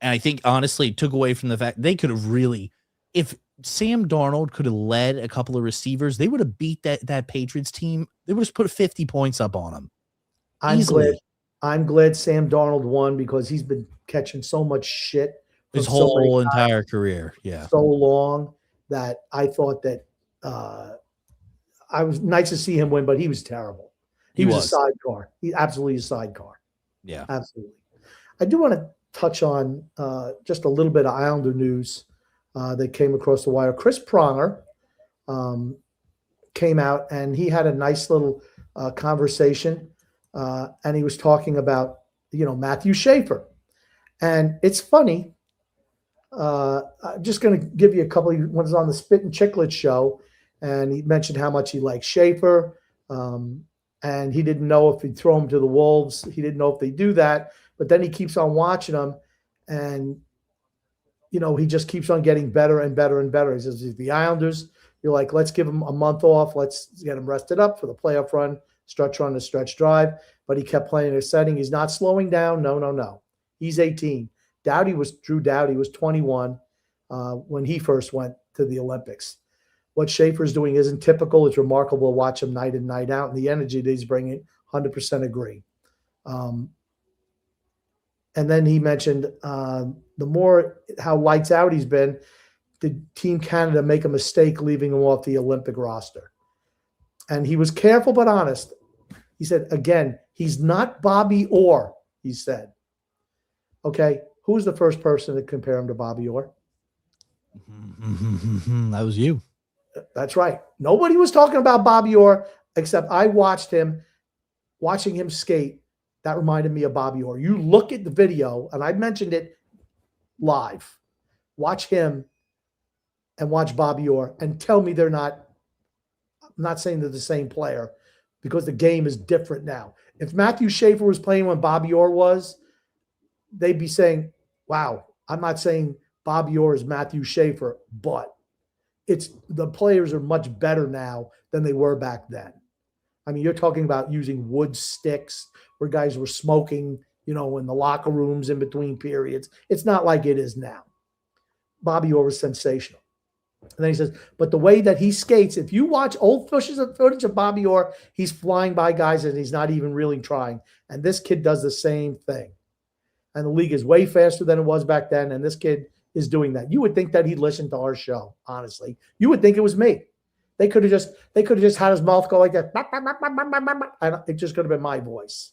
And I think honestly it took away from the fact they could have really if Sam Darnold could have led a couple of receivers, they would have beat that Patriots team. They would have put 50 points up on them I'm glad. easily. I'm glad Sam Darnold won because he's been catching so much shit His from so many whole guys entire career. Yeah. so long that I thought that I was nice to see him win, but he was terrible. He was a sidecar. He absolutely a sidecar. Yeah. Absolutely. I do want to touch on just a little bit of Islander news that came across the wire. Chris Pronger came out and he had a nice little conversation, and he was talking about Matthew Schaefer, and it's funny. I'm just going to give you a couple. He was on the Spit and Chicklets show, and he mentioned how much he likes Schaefer, and he didn't know if he'd throw him to the wolves. He didn't know if they do that, but then he keeps on watching them, and he just keeps on getting better and better and better. He says, the Islanders, you're like, let's give him a month off. Let's get him rested up for the playoff run, stretch run, to stretch drive. But he kept playing in a setting. He's not slowing down. No. He's 18. Drew Doughty was 21 when he first went to the Olympics. What Schaefer's doing isn't typical. It's remarkable to watch him night in, night out. And the energy that he's bringing, 100% agree. And then he mentioned the more how lights out he's been, did Team Canada make a mistake leaving him off the Olympic roster? And he was careful but honest. He said, again, he's not Bobby Orr, he said. Okay, who was the first person to compare him to Bobby Orr? That was you. That's right. Nobody was talking about Bobby Orr except I watching him skate. That reminded me of Bobby Orr. You look at the video, and I mentioned it live. Watch him and watch Bobby Orr and tell me they're not. I'm not saying they're the same player because the game is different now. If Matthew Schaefer was playing when Bobby Orr was, they'd be saying, wow, I'm not saying Bobby Orr is Matthew Schaefer, but the players are much better now than they were back then. I mean, you're talking about using wood sticks where guys were smoking, in the locker rooms in between periods. It's not like it is now. Bobby Orr was sensational. And then he says, but the way that he skates, if you watch old footage of Bobby Orr, he's flying by guys and he's not even really trying. And this kid does the same thing. And the league is way faster than it was back then. And this kid is doing that. You would think that he'd listen to our show, honestly. You would think it was me. They could have just had his mouth go like that. And it just could have been my voice.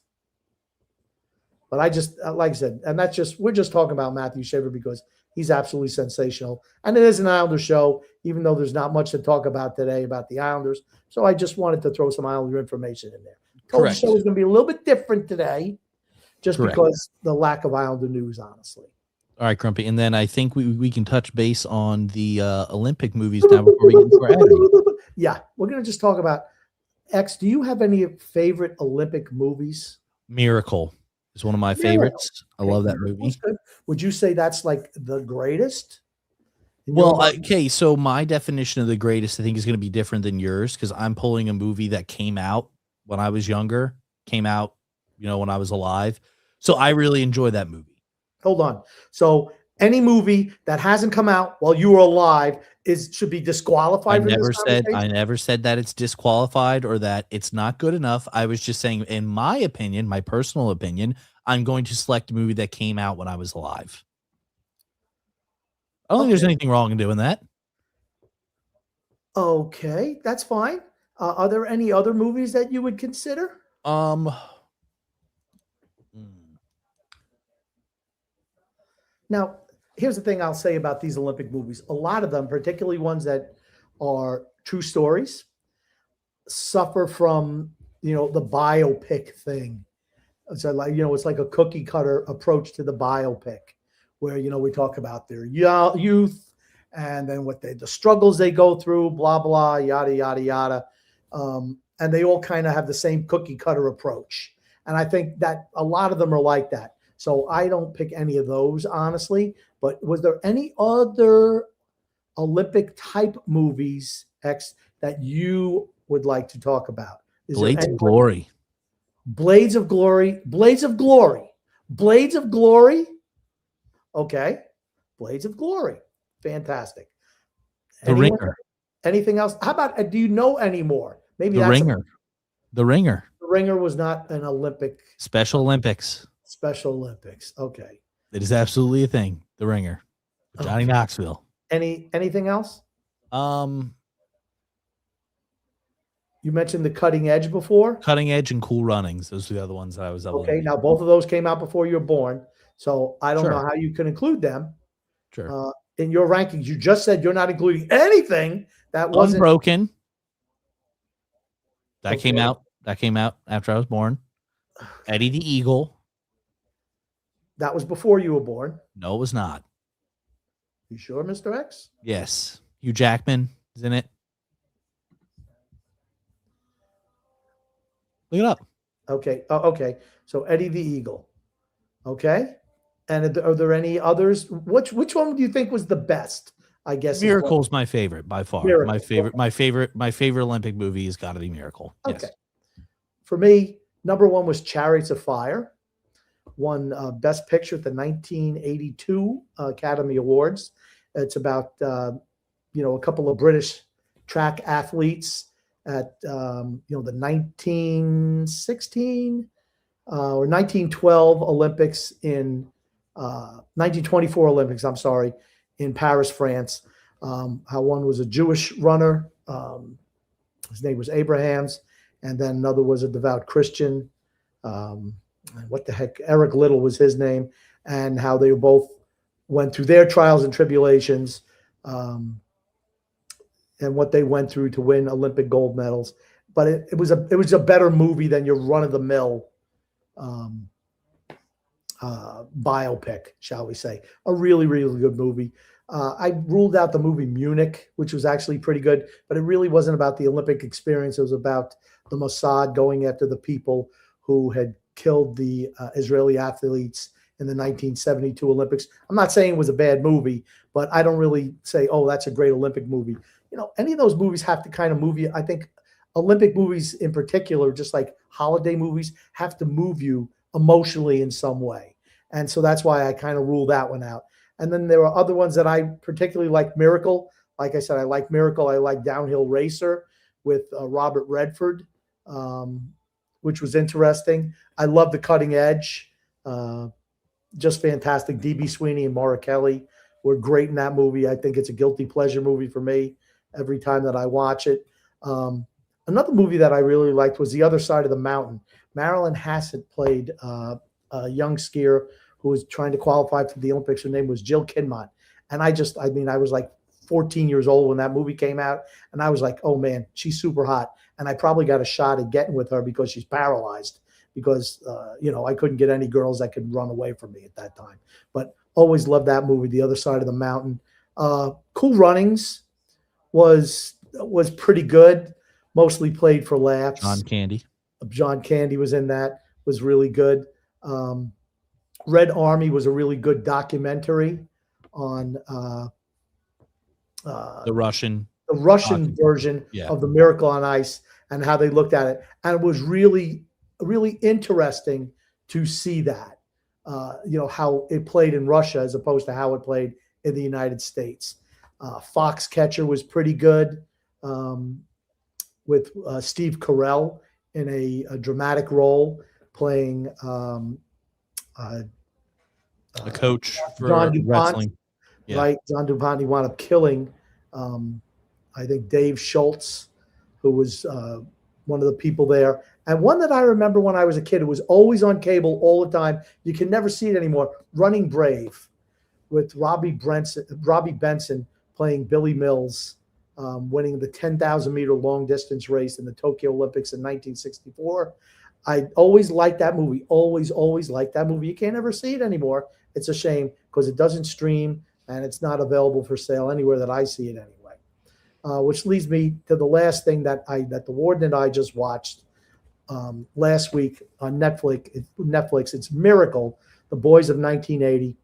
But I just, like I said, and we're just talking about Matthew Schaefer because he's absolutely sensational. And it is an Islander show, even though there's not much to talk about today about the Islanders. So I just wanted to throw some Islander information in there. The show is going to be a little bit different today, just because the lack of Islander news, honestly. All right, Grumpy. And then I think we can touch base on the Olympic movies now before we get into our editing. Yeah, we're going to just talk about X. Do you have any favorite Olympic movies? Miracle is one of my favorites. I love that movie. Would you say that's like the greatest? Well, okay. So my definition of the greatest, I think, is going to be different than yours because I'm pulling a movie that came out when I was younger, when I was alive. So I really enjoy that movie. Hold on. So any movie that hasn't come out while you were alive should be disqualified. I never said that it's disqualified or that it's not good enough. I was just saying, in my opinion, my personal opinion, I'm going to select a movie that came out when I was alive. I don't think there's anything wrong in doing that. Okay, that's fine. Are there any other movies that you would consider? Now, here's the thing I'll say about these Olympic movies. A lot of them, particularly ones that are true stories, suffer from, the biopic thing. So it's like a cookie cutter approach to the biopic where, we talk about their youth and then the struggles they go through, blah, blah, yada, yada, yada. And they all kind of have the same cookie cutter approach. And I think that a lot of them are like that. So I don't pick any of those, honestly. But was there any other Olympic type movies, X, that you would like to talk about? Is there Blades any of Glory. Blades of Glory? Blades of Glory. Blades of Glory. Okay. Blades of Glory. Fantastic. The Anyone? Ringer. Anything else? How about do you know any more? Maybe The that's Ringer. The Ringer. the Ringer was not an Olympic Special Olympics. Special Olympics. Okay. It is absolutely a thing. The Ringer. With Johnny Okay. Knoxville. Anything else? Um, You mentioned the Cutting Edge before. Cutting Edge and Cool Runnings. Those are the other ones that I was up. Okay. Now both of those came out before you were born, so I don't know Sure. how you can include them Sure. in your rankings. You just said you're not including anything that wasn't Unbroken. That Okay. came out. That came out after I was born. Eddie the Eagle. That was before you were born. No, it was not. You sure, Mr. X? Yes. Hugh Jackman is in it. Look it up. Okay. Okay. So Eddie the Eagle. Okay. And are there any others? Which one do you think was the best? I guess Miracle's my favorite by far. Miracle. My favorite Olympic movie has got to be Miracle. Okay. Yes. For me, number one was Chariots of Fire. Won Best Picture at the 1982 Academy Awards. It's about a couple of British track athletes at the 1916 or 1912 Olympics in 1924 Olympics. I'm sorry, in Paris, France. How one was a Jewish runner. His name was Abrahams, and then another was a devout Christian. What the heck? Eric Little was his name, and how they both went through their trials and tribulations, and what they went through to win Olympic gold medals. But it was a better movie than your run of the mill biopic, shall we say? A really, really good movie. I ruled out the movie Munich, which was actually pretty good, but it really wasn't about the Olympic experience. It was about the Mossad going after the people who had killed the Israeli athletes in the 1972 Olympics. I'm not saying it was a bad movie, but I don't really say, oh, that's a great Olympic movie. Any of those movies have to kind of move you. I think Olympic movies in particular, just like holiday movies, have to move you emotionally in some way. And so that's why I kind of ruled that one out. And then there are other ones that I particularly like. Miracle. Like I said, I like Miracle. I like Downhill Racer with Robert Redford, which was interesting. I love The Cutting Edge. Just fantastic. D.B. Sweeney and Maura Kelly were great in that movie. I think it's a guilty pleasure movie for me every time that I watch it. Another movie that I really liked was The Other Side of the Mountain. Marilyn Hassett played a young skier who was trying to qualify for the Olympics. Her name was Jill Kinmont. And I was like 14 years old when that movie came out. And I was like, oh man, she's super hot. And I probably got a shot at getting with her because she's paralyzed, because, I couldn't get any girls that could run away from me at that time. But always loved that movie, The Other Side of the Mountain. Cool Runnings was pretty good, mostly played for laughs. John Candy was in that, was really good. Red Army was a really good documentary on the Russian version of the Miracle on Ice and how they looked at it. And it was really, really interesting to see that, how it played in Russia as opposed to how it played in the United States. Foxcatcher was pretty good, with Steve Carell in a dramatic role playing a coach for John DuPont, wrestling. Yeah. Right? John DuPont, he wound up killing, I think, Dave Schultz, who was one of the people there. And one that I remember when I was a kid, it was always on cable all the time. You can never see it anymore. Running Brave with Robbie Benson playing Billy Mills, winning the 10,000-meter long-distance race in the Tokyo Olympics in 1964. I always liked that movie. Always liked that movie. You can't ever see it anymore. It's a shame because it doesn't stream and it's not available for sale anywhere that I see it anyway. Which leads me to the last thing that the warden and I just watched. last week on Netflix. It's Miracle, The Boys of 1980,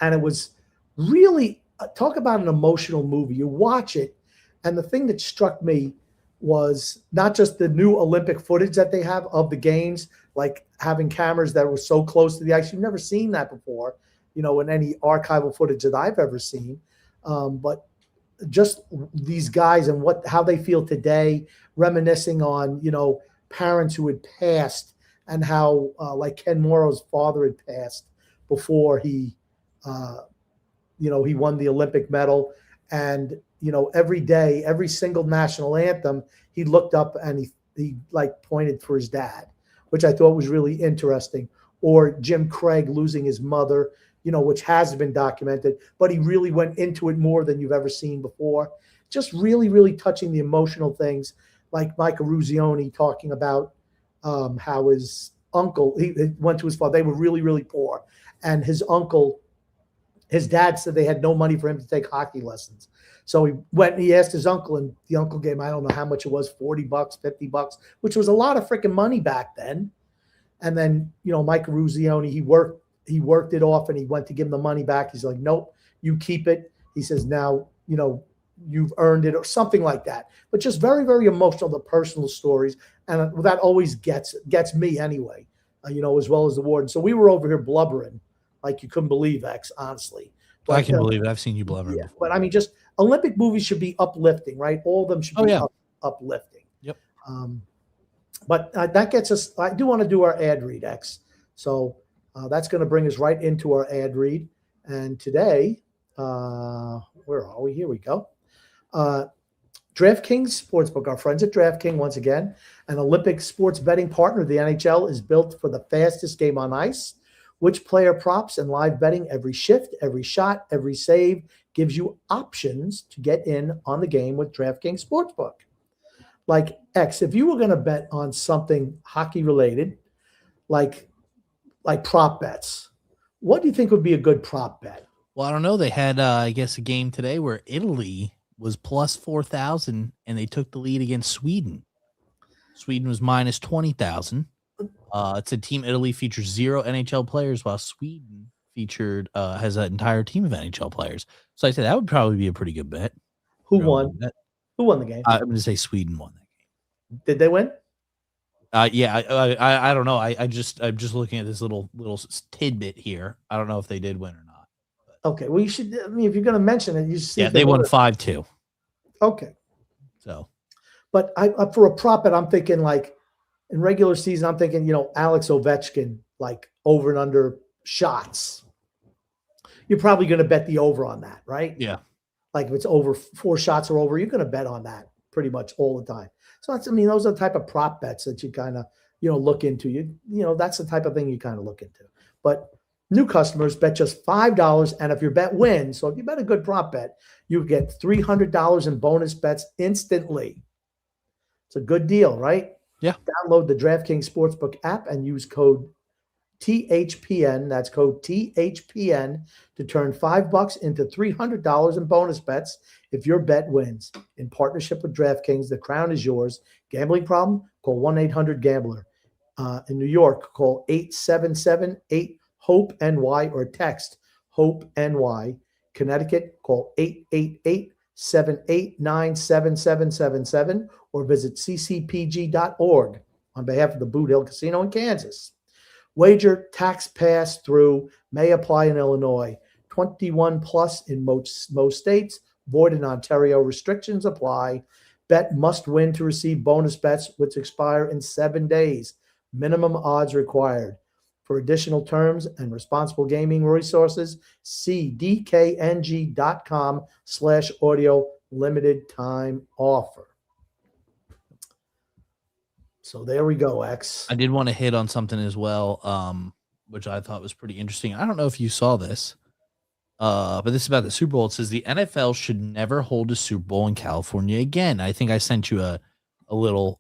and it was really talk about an emotional movie. You watch it, and the thing that struck me was not just the new Olympic footage that they have of the games, like having cameras that were so close to the ice. You've never seen that before, in any archival footage that I've ever seen. But just these guys and how they feel today, reminiscing on parents who had passed, and how like Ken Morrow's father had passed before uh, he won the Olympic medal. And every day, every single national anthem, he looked up and he like pointed for his dad, which I thought was really interesting. Or Jim Craig losing his mother, which has been documented, but he really went into it more than you've ever seen before. Just really, really touching the emotional things, like Micah Ruzioni talking about how his uncle, he went to his father, they were really, really poor. And his dad said they had no money for him to take hockey lessons. So he went and he asked his uncle, and the uncle gave him, I don't know how much it was, $40, $50, which was a lot of freaking money back then. And then, Mike Ruzioni, he worked it off, and he went to give him the money back. He's like, nope, you keep it. He says, now, you've earned it, or something like that. But just very, very emotional, the personal stories. And that always gets me anyway, as well as the warden. So we were over here blubbering like you couldn't believe, X, honestly. But, I can believe it. I've seen you blubbering before. But I mean, just Olympic movies should be uplifting, right? All of them should be uplifting. Yep. But that gets us, I do want to do our ad read, X. So that's going to bring us right into our ad read. And today, where are we? Here we go. DraftKings Sportsbook, our friends at DraftKings, once again, an Olympic sports betting partner of the NHL, is built for the fastest game on ice. Which player props and live betting, every shift, every shot, every save gives you options to get in on the game with DraftKings Sportsbook. Like, X, if you were going to bet on something hockey related, like prop bets, what do you think would be a good prop bet? Well, I don't know. They had, I guess, a game today where Italy was plus 4,000 and they took the lead against Sweden. Sweden was minus 20,000. It's a Team Italy features 0 NHL players, while Sweden has an entire team of NHL players. So I said that would probably be a pretty good bet. Who won? Who won the game? I'm going to say Sweden won that game. Did they win? Yeah, I don't know. I'm just looking at this little tidbit here. I don't know if they did win or not. But. Okay, well, you should. I mean, if you're going to mention it, you should see. Yeah, they won 5-2. Okay. So, but for a prop bet, I'm thinking like in regular season, I'm thinking Alex Ovechkin, like over and under shots. You're probably going to bet the over on that, right? Yeah. Like if it's over 4 shots or over, you're going to bet on that pretty much all the time. So those are the type of prop bets that you kind of, look into. That's the type of thing you kind of look into. But new customers bet just $5, and if your bet wins, so if you bet a good prop bet, you get $300 in bonus bets instantly. It's a good deal, right? Yeah. Download the DraftKings Sportsbook app and use code THPN. That's code THPN to turn $5 into $300 in bonus bets if your bet wins. In partnership with DraftKings, the crown is yours. Gambling problem? Call 1-800-GAMBLER. In New York, call 877-8-HOPE-NY or text HOPE-NY. Connecticut, call 888-789-7777 or visit ccpg.org on behalf of the Boot Hill Casino in Kansas. Wager tax pass through may apply in Illinois. 21 plus in most states. Void in Ontario. Restrictions apply. Bet must win to receive bonus bets, which expire in 7 days. Minimum odds required. For additional terms and responsible gaming resources, see dkng.com/audio limited time offer. So there we go, X. I did want to hit on something as well, which I thought was pretty interesting. I don't know if you saw this, but this is about the Super Bowl. It says the NFL should never hold a Super Bowl in California again. I think I sent you a little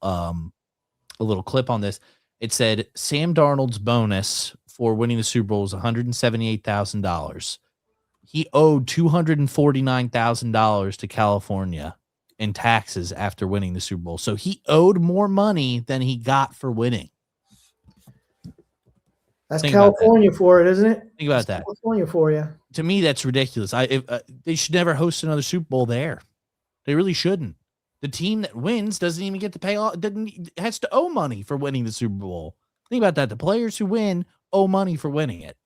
clip on this. It said Sam Darnold's bonus for winning the Super Bowl was $178,000. He owed $249,000 to California in taxes after winning the Super Bowl. So he owed more money than he got for winning. That's California for it, isn't it? Think about that. California for you. To me, that's ridiculous. They should never host another Super Bowl there. They really shouldn't. The team that wins doesn't even get to pay off. Has to owe money for winning the Super Bowl. Think about that. The players who win owe money for winning it.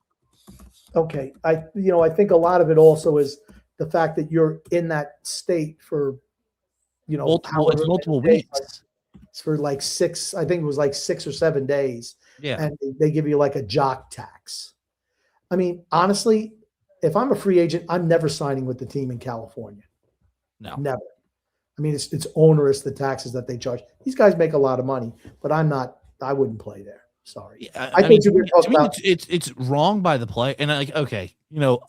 Okay, I think a lot of it also is the fact that you're in that state for, multiple weeks. It's for like 6. I think it was like 6 or 7 days. Yeah, and they give you like a jock tax. I mean, honestly, if I'm a free agent, I'm never signing with the team in California. No, never. I mean, it's onerous, the taxes that they charge. These guys make a lot of money, but I'm not. I wouldn't play there. Sorry. I mean, to me, it's wrong by the play. And okay, you're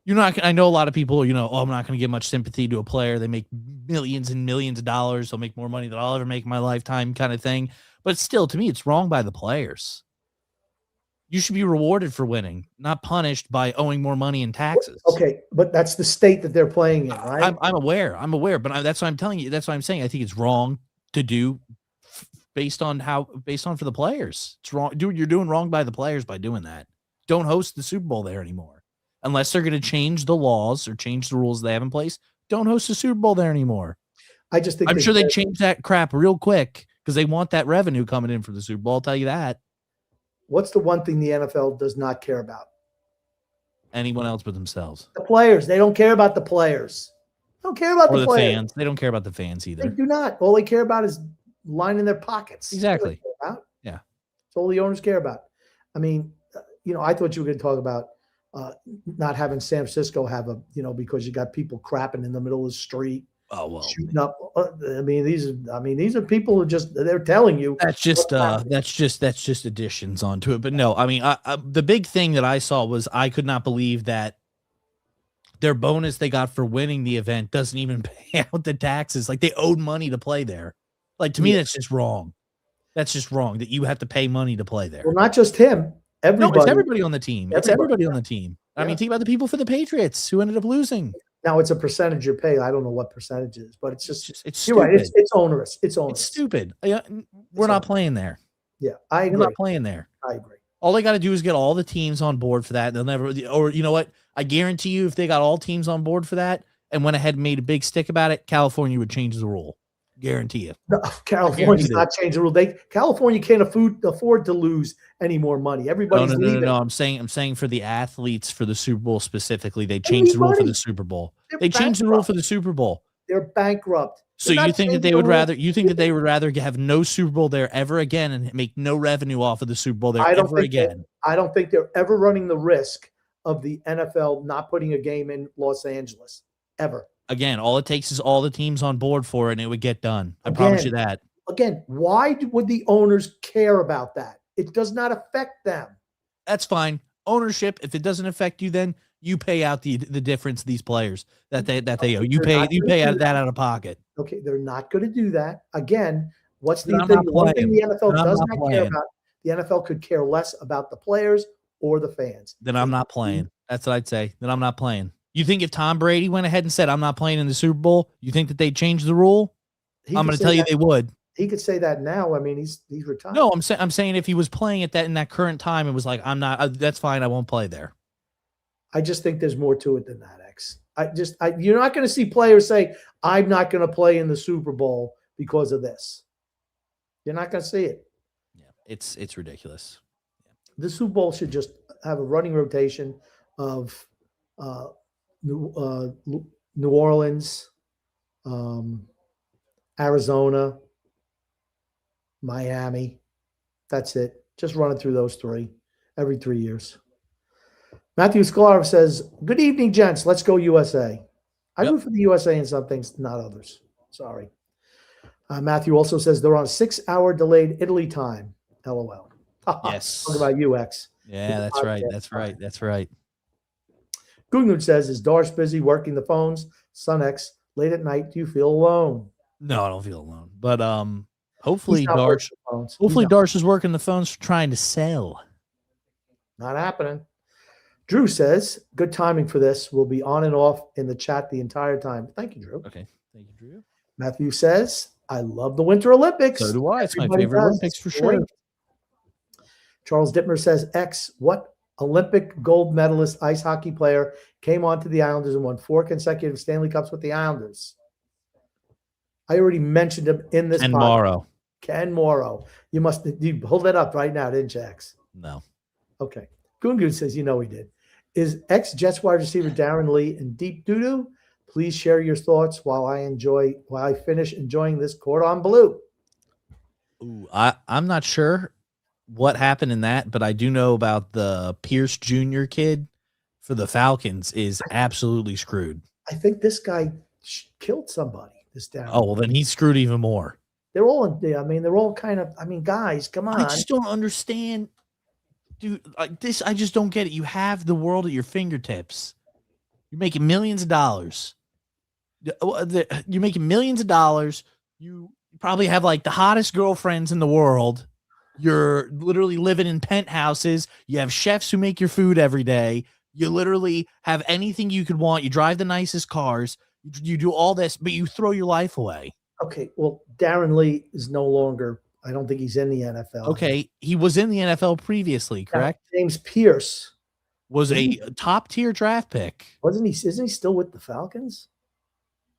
not. I know a lot of people. I'm not going to give much sympathy to a player. They make millions and millions of dollars. They'll make more money than I'll ever make in my lifetime, kind of thing. But still, to me, it's wrong by the players. You should be rewarded for winning, not punished by owing more money in taxes. Okay, but that's the state that they're playing in, right? I'm aware, but that's what I'm telling you. That's what I'm saying. I think it's wrong to do based on for the players. It's wrong. Dude, you're doing wrong by the players by doing that. Don't host the Super Bowl there anymore. Unless they're going to change the laws or change the rules they have in place, don't host the Super Bowl there anymore. I just think I'm sure they'd change that crap real quick because they want that revenue coming in from the Super Bowl. I'll tell you that. What's the one thing the NFL does not care about? Anyone else but themselves. The players. They don't care about the players. They don't care about the players. Fans. They don't care about the fans either. They do not. All they care about is lining their pockets. Exactly. Yeah. That's all the owners care about. I mean, I thought you were going to talk about not having San Francisco have because you got people crapping in the middle of the street. Oh, well, shooting up. These are people who they're telling you. That's just additions onto it. But no, I mean, the big thing that I saw was I could not believe that their bonus they got for winning the event doesn't even pay out the taxes. Like they owed money to play there. Like to me, that's just wrong. That's just wrong that you have to pay money to play there. Well, not just him. Everybody. No, it's everybody on the team. It's everybody on the team. Yeah. I mean, think about the people for the Patriots who ended up losing. Now it's a percentage you pay. I don't know what percentage it is, but it's just it's you're right. It's onerous. It's onerous. It's stupid. We're not playing there. Yeah, I agree. We're not playing there. I agree. All they got to do is get all the teams on board for that. They'll never, or you know what? I guarantee you, if they got all teams on board for that and went ahead and made a big stick about it, California would change the rule. Guarantee you. No, California's not changing the rule. California can't afford to lose any more money. Everybody's leaving. No. I'm saying for the athletes for the Super Bowl specifically, they changed the rule for the Super Bowl. They changed the rule for the Super Bowl. They're bankrupt. So you think that they would rather? You think that they would rather have no Super Bowl there ever again and make no revenue off of the Super Bowl there ever again? I don't think they're ever running the risk of the NFL not putting a game in Los Angeles ever. Again, all it takes is all the teams on board for it, and it would get done. I promise you that. Again, why would the owners care about that? It does not affect them. That's fine. Ownership, if it doesn't affect you, then you pay out the difference these players that they owe. You pay out that out of pocket. Okay, they're not going to do that. Again, what's the thing? One thing the NFL does not care about. The NFL could care less about the players or the fans. Then I'm not playing. That's what I'd say. Then I'm not playing. You think if Tom Brady went ahead and said, I'm not playing in the Super Bowl, you think that they'd change the rule? I'm going to tell you they would. He could say that now. I mean, he's retired. No, I'm saying if he was playing at in that current time, it was like, I'm not, that's fine. I won't play there. I just think there's more to it than that, X. You're not going to see players say, I'm not going to play in the Super Bowl because of this. You're not going to see it. Yeah, it's ridiculous. The Super Bowl should just have a running rotation of New Orleans, Arizona, Miami. That's it. Just run it through those three every 3 years. Matthew Sklar says, good evening, gents. Let's go USA. I root for the USA in some things, not others. Sorry. Matthew also says they're on a 6-hour delayed Italy time. LOL. Yes. Talk about UX. Yeah, that's right. That's right. That's right. Gugnud says, is Darsh busy working the phones? Son X, late at night, do you feel alone? No, I don't feel alone. But hopefully Darsh is working the phones for trying to sell. Not happening. Drew says, good timing for this. We'll be on and off in the chat the entire time. Thank you, Drew. Okay. Thank you, Drew. Matthew says, I love the Winter Olympics. So do I. It's my Everybody favorite does. Olympics for It's sure. great. Charles Dittmer says, X, what Olympic gold medalist ice hockey player came onto the Islanders and won 4 consecutive Stanley Cups with the Islanders? I already mentioned him in this Ken podcast. Morrow. Ken Morrow. You hold that up right now, didn't you, X? No. Okay. Goon says, he did. Is ex-Jets wide receiver Darren Lee in deep doo-doo? Please share your thoughts while I finish enjoying this Cordon Bleu. Ooh, I'm not sure what happened in that, but I do know about the Pierce Jr. kid for the Falcons is absolutely screwed. I think this guy killed somebody. This Darren. Oh, well, then he's screwed even more. They're all they're all kind of, guys, come on. I just don't understand, dude. Like this, I just don't get it. You have the world at your fingertips. You're making millions of dollars. You're making millions of dollars. You probably have like the hottest girlfriends in the world. You're literally living in penthouses. You have chefs who make your food every day. You literally have anything you could want. You drive the nicest cars. You do all this, but you throw your life away. Okay, well, Darren Lee is no longer, I don't think he's in the NFL. Okay, he was in the NFL previously, correct? Now, James Pierce was a top-tier draft pick. Isn't he still with the Falcons?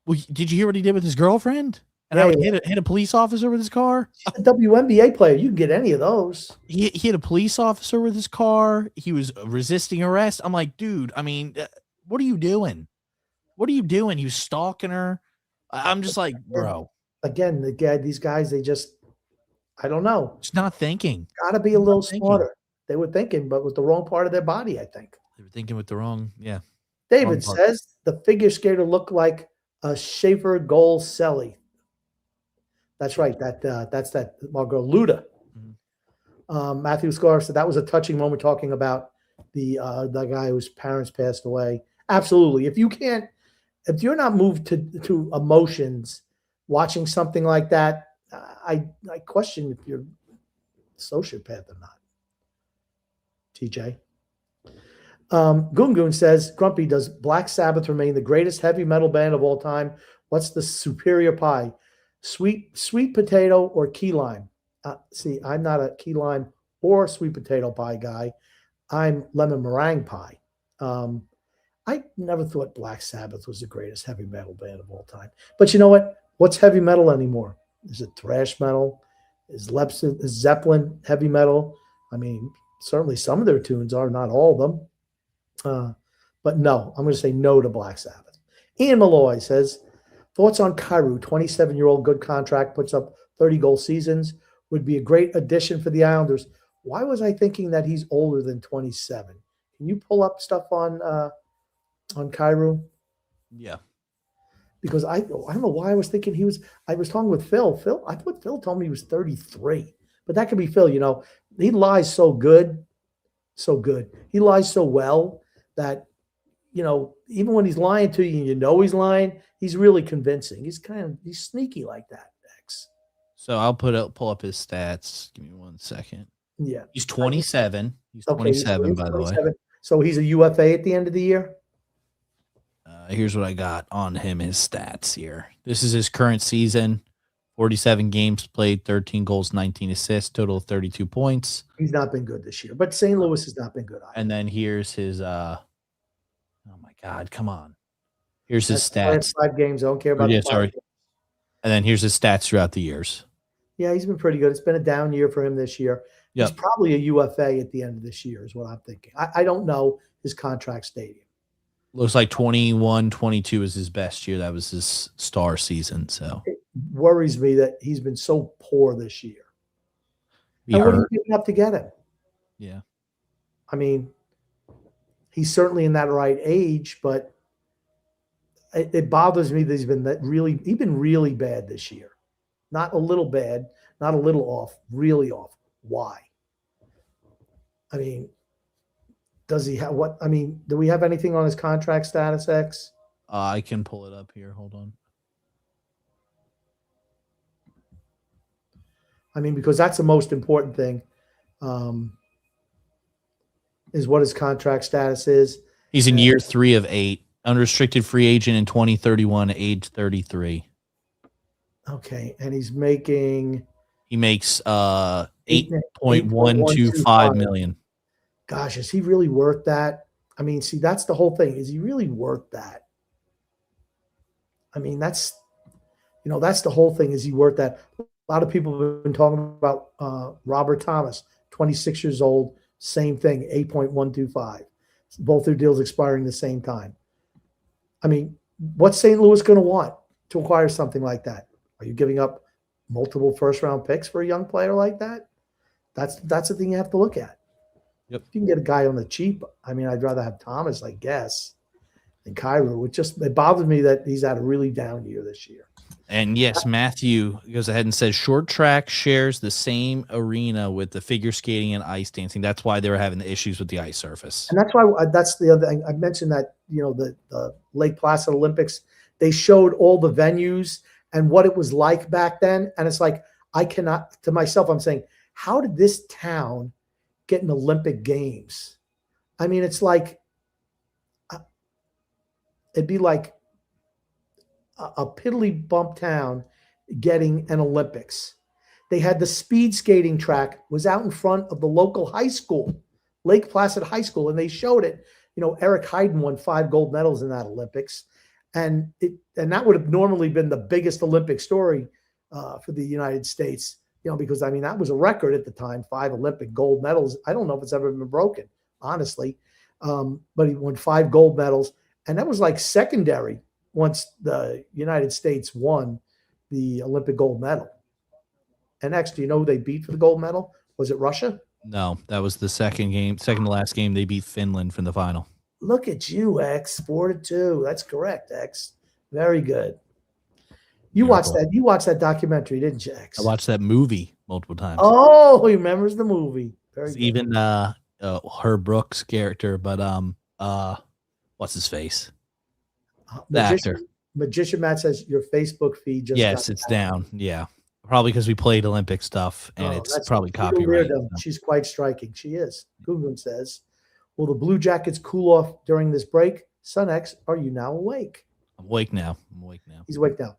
Well, did you hear what he did with his girlfriend? And how he hit a police officer with his car? He's a WNBA player. You can get any of those. He hit a police officer with his car. He was resisting arrest. I'm like, dude, what are you doing? What are you doing? He was stalking her. I'm just like, bro. Again, these guys, they just, I don't know. Just not thinking. Got to be a little smarter. They were thinking, but with the wrong part of their body, I think. They were thinking with the wrong, yeah. David says the figure skater looked like a Schaefer Goal Selly. That's right. That's that Margot Luda. Mm-hmm. Matthew Scar said that was a touching moment talking about the guy whose parents passed away. Absolutely. If you're not moved to emotions watching something like that, I question if you're a sociopath or not. TJ. Goon says, Grumpy, does Black Sabbath remain the greatest heavy metal band of all time? What's the superior pie? Sweet potato or key lime? See, I'm not a key lime or sweet potato pie guy. I'm lemon meringue pie. I never thought Black Sabbath was the greatest heavy metal band of all time. But you know what? What's heavy metal anymore? Is it thrash metal? Is Zeppelin heavy metal? Certainly some of their tunes are, not all of them. But no, I'm going to say no to Black Sabbath. Ian Malloy says, thoughts on Kyrou, 27-year-old, good contract, puts up 30-goal seasons, would be a great addition for the Islanders. Why was I thinking that he's older than 27? Can you pull up stuff on Kyrou? Yeah. Because I don't know why I was thinking I was talking with Phil. I thought Phil told me he was 33. But that could be Phil, He lies so good. So good. He lies so well that, even when he's lying to you and he's lying, he's really convincing. He's sneaky like that, X. So I'll pull up his stats. Give me 1 second. Yeah. He's 27. He's 27, by the way. So he's a UFA at the end of the year? Here's what I got on him, his stats here. This is his current season. 47 games played, 13 goals, 19 assists, total of 32 points. He's not been good this year, but St. Louis has not been good either. And then here's his oh my God, come on. Here's his stats. 5 games. I don't care about sorry. Games. And then here's his stats throughout the years. Yeah, he's been pretty good. It's been a down year for him this year. Yep. He's probably a UFA at the end of this year is what I'm thinking. I don't know his contract stadium. Looks like 21-22 is his best year. That was his star season. So it worries me that he's been so poor this year. And what are you giving up to get him? Yeah. He's certainly in that right age, but it bothers me that he's been really bad this year. Not a little bad, not a little off, really off. Why? Does he have what? Do we have anything on his contract status, X? I can pull it up here. Hold on. Because that's the most important thing, is what his contract status is. He's in year 3 of 8, unrestricted free agent in 2031, age 33. Okay, and he's making He makes eight 8.125 8.125. million. Gosh, is he really worth that? I mean, see, that's the whole thing. Is he really worth that? I mean, that's the whole thing. Is he worth that? A lot of people have been talking about Robert Thomas, 26 years old, same thing, 8.125. Both their deals expiring the same time. I mean, what's St. Louis going to want to acquire something like that? Are you giving up multiple first round picks for a young player like that? That's the thing you have to look at. Yep. If you can get a guy on the cheap, I mean, I'd rather have Thomas, I guess, than Cairo. It bothers me that he's had a really down year this year. And yes, Matthew goes ahead and says short track shares the same arena with the figure skating and ice dancing. That's why they were having the issues with the ice surface. And that's why that's the other thing. I mentioned that, the Lake Placid Olympics, they showed all the venues and what it was like back then. And it's like, I cannot, to myself, I'm saying, how did this town get an Olympic Games? I mean, it's like, it'd be like a piddly bump town getting an Olympics. They had the speed skating track was out in front of the local high school, Lake Placid High School, and they showed it. Eric Heiden won 5 gold medals in that Olympics, and that would have normally been the biggest Olympic story for the United States. Because I mean that was a record at the time, 5 Olympic gold medals. I don't know if it's ever been broken, honestly, but he won 5 gold medals, and that was like secondary once the United States won the Olympic gold medal. And next, do you know who they beat for the gold medal? Was it Russia? No, that was the second to last game. They beat Finland from the final. Look at you, X, 4-2. That's correct, X. Very good. You watched that. You watched that documentary, didn't you, X? I watched that movie multiple times. Oh, he remembers the movie. Very good. Even Herb Brooks' character, but what's his face? The actor. Magician Matt says your Facebook feed just it's down. Yeah, probably because we played Olympic stuff, and it's probably copyrighted. She's quite striking. She is. Googlen says, "Will the Blue Jackets cool off during this break?" Son X, are you now awake? I'm awake now. He's awake now.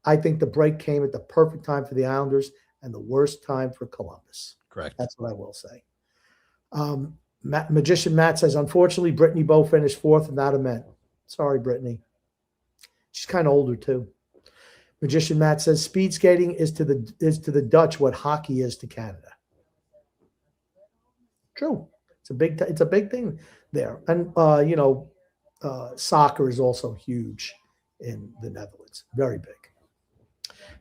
I think the break came at the perfect time for the Islanders and the worst time for Columbus. Correct. That's what I will say. Magician Matt says, unfortunately, Brittany Bowe finished 4th and not a men. Sorry, Brittany. She's kind of older too. Magician Matt says, speed skating is to the Dutch what hockey is to Canada. True. It's a big thing there. And soccer is also huge in the Netherlands. Very big.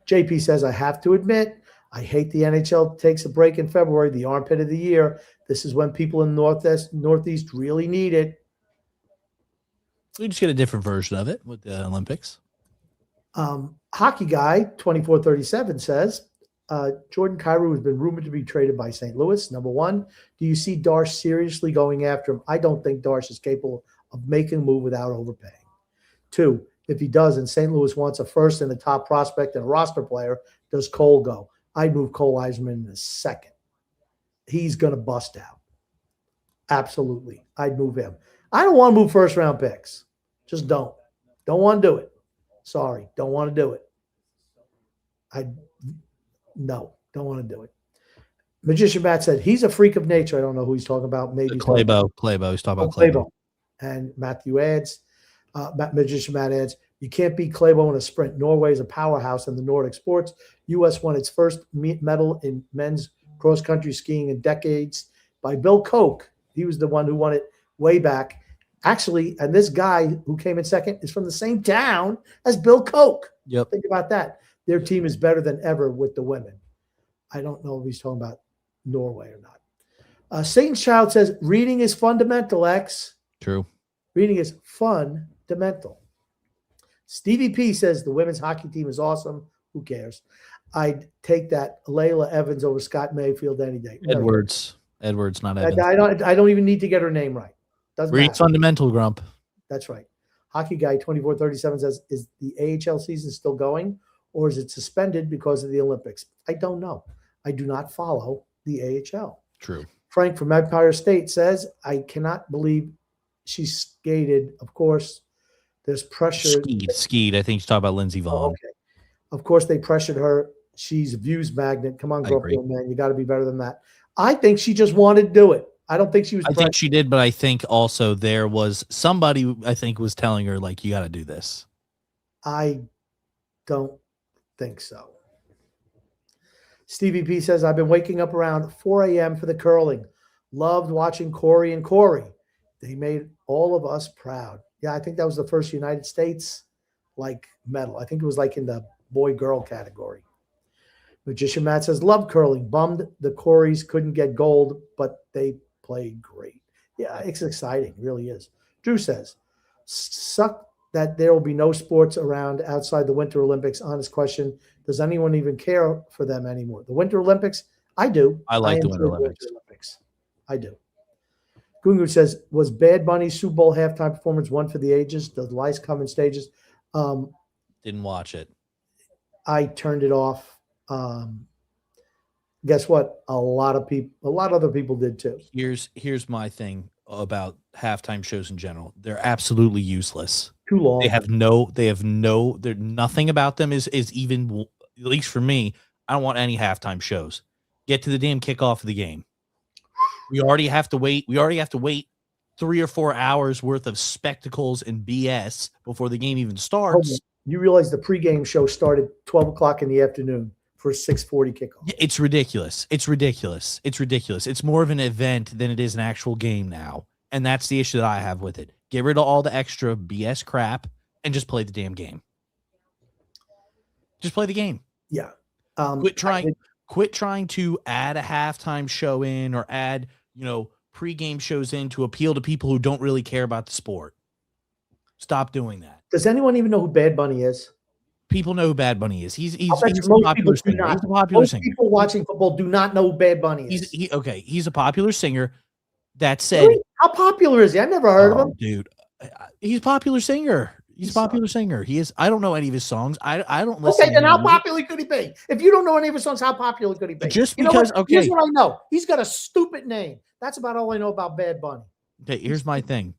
JP says, I have to admit, I hate the NHL takes a break in February, the armpit of the year. This is when people in Northeast really need it. We just get a different version of it with the Olympics. Hockey Guy 2437 says, Jordan Kyrou has been rumored to be traded by St. Louis. Number one, do you see Darsh seriously going after him? I don't think Darsh is capable of making a move without overpaying. 2, if he does and St. Louis wants a first and a top prospect and a roster player, does Cole go? I'd move Cole Eisman in a second. He's going to bust out. Absolutely. I'd move him. I don't want to move first-round picks. Just don't. Don't want to do it. Sorry. Don't want to do it. No, don't want to do it. Magician Matt said, he's a freak of nature. I don't know who he's talking about. Maybe Claybo. He's talking about Claybo. And Matthew adds, Magician Matt adds, you can't beat Claybo in a sprint. Norway is a powerhouse in the Nordic sports. U.S. won its first medal in men's cross-country skiing in decades by Bill Koch. He was the one who won it way back. Actually, and this guy who came in second is from the same town as Bill Koch. Yep. Think about that. Their team is better than ever with the women. I don't know if he's talking about Norway or not. Satan's Child says, reading is fundamental, X. True. Reading is fundamental. Stevie P says the women's hockey team is awesome. Who cares? I'd take that Layla Evans over Scott Mayfield any day. Edwards, not Evans. I don't even need to get her name right. Doesn't Read matter. fundamental, Grump. That's right. Hockey Guy 2437 says, is the AHL season still going or is it suspended because of the Olympics? I don't know. I do not follow the AHL. True. Frank from Empire State says, I cannot believe she skated. Of course, there's pressure. Skied. I think he's talking about Lindsey Vaughn. Oh, Of course, they pressured her. She's a views magnet. Come on, I grumpy agree. old man. You got to be better than that. I think she just wanted to do it. I don't think she was I think pressured. she did, but I think also there was somebody who I think was telling her, like, you got to do this. I don't think so. Stevie P says, I've been waking up around 4 a.m. for the curling. Loved watching Corey and Corey. They made all of us proud. Yeah, I think that was the first United States medal. I think it was like in the boy-girl category. Magician Matt says, love curling. Bummed the Coreys couldn't get gold, but they played great. Yeah, it's exciting. It really is. Drew says, suck that there will be no sports around outside the Winter Olympics. Honest question. Does anyone even care for them anymore? The Winter Olympics? I do. I like the enjoy Winter Olympics. I do. Gungu says, was Bad Bunny's Super Bowl halftime performance one for the ages? Does lights come in stages? Didn't watch it. I turned it off. Guess what? A lot of other people did too. Here's my thing about halftime shows in general. They're absolutely useless. Too long. They're nothing about them is even, at least for me, I don't want any halftime shows. Get to the damn kickoff of the game. We already have to wait 3 or 4 hours worth of spectacles and BS before the game even starts. You realize the pregame show started 12 o'clock in the afternoon for a 6:40 kickoff. It's ridiculous. It's more of an event than it is an actual game now. And that's the issue that I have with it. Get rid of all the extra BS crap and just play the damn game. Just play the game. Yeah. Quit trying to add a halftime show in or add, pregame shows in to appeal to people who don't really care about the sport. Stop doing that. Does anyone even know who Bad Bunny is? People know who Bad Bunny is. He's a most popular singer. He's a popular singer. People watching football do not know who Bad Bunny is. He's a popular singer. That said, really? How popular is he? I never heard of him. Dude, he's a popular singer. He's a popular singer. He is. I don't know any of his songs. I don't listen. Okay, then how popular could he be? If you don't know any of his songs, how popular could he be? Just because. Okay, here's what I know. He's got a stupid name. That's about all I know about Bad Bunny. Okay, here's my thing.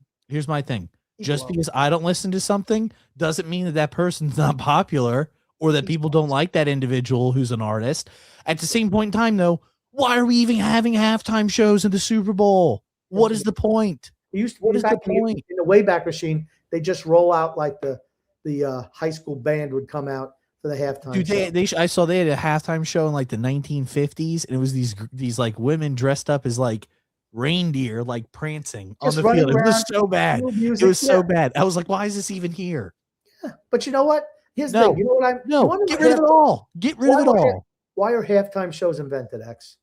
Just because I don't listen to something doesn't mean that person's not popular or that people don't like that individual who's an artist. At the same point in time, though, why are we even having halftime shows in the Super Bowl? What is the point? What is the point? In the Wayback Machine, they just roll out like the high school band would come out for the halftime show. I saw they had a halftime show in like the 1950s, and it was these like women dressed up as like reindeer, like prancing on the field. It was so bad. It was so bad. I was like, why is this even here? Yeah, but you know what? Here's the thing. You know what get rid of it all. Get rid of it all. Why are halftime shows invented, X?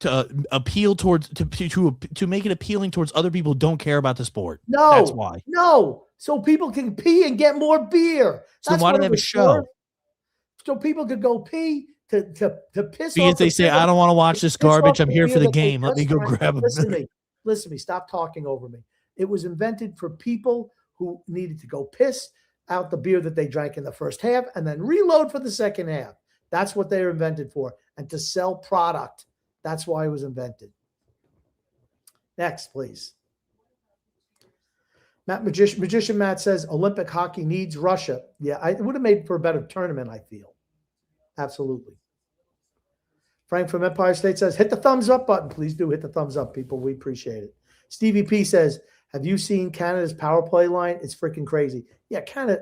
To appeal towards to make it appealing towards other people who don't care about the sport. No, that's why. No, so people can pee and get more beer. So why do they have a show? So people could go pee to piss. Because they say, I don't want to watch this garbage. I'm here for the game. Let me go grab them. Listen to me. Stop talking over me. It was invented for people who needed to go piss out the beer that they drank in the first half and then reload for the second half. That's what they were invented for, and to sell product. That's why it was invented. Next, please. Magician Matt says Olympic hockey needs Russia. Yeah, it would have made for a better tournament, I feel. Absolutely. Frank from Empire State says, hit the thumbs up button. Please do hit the thumbs up, people. We appreciate it. Stevie P says, have you seen Canada's power play line? It's freaking crazy. Yeah, Canada,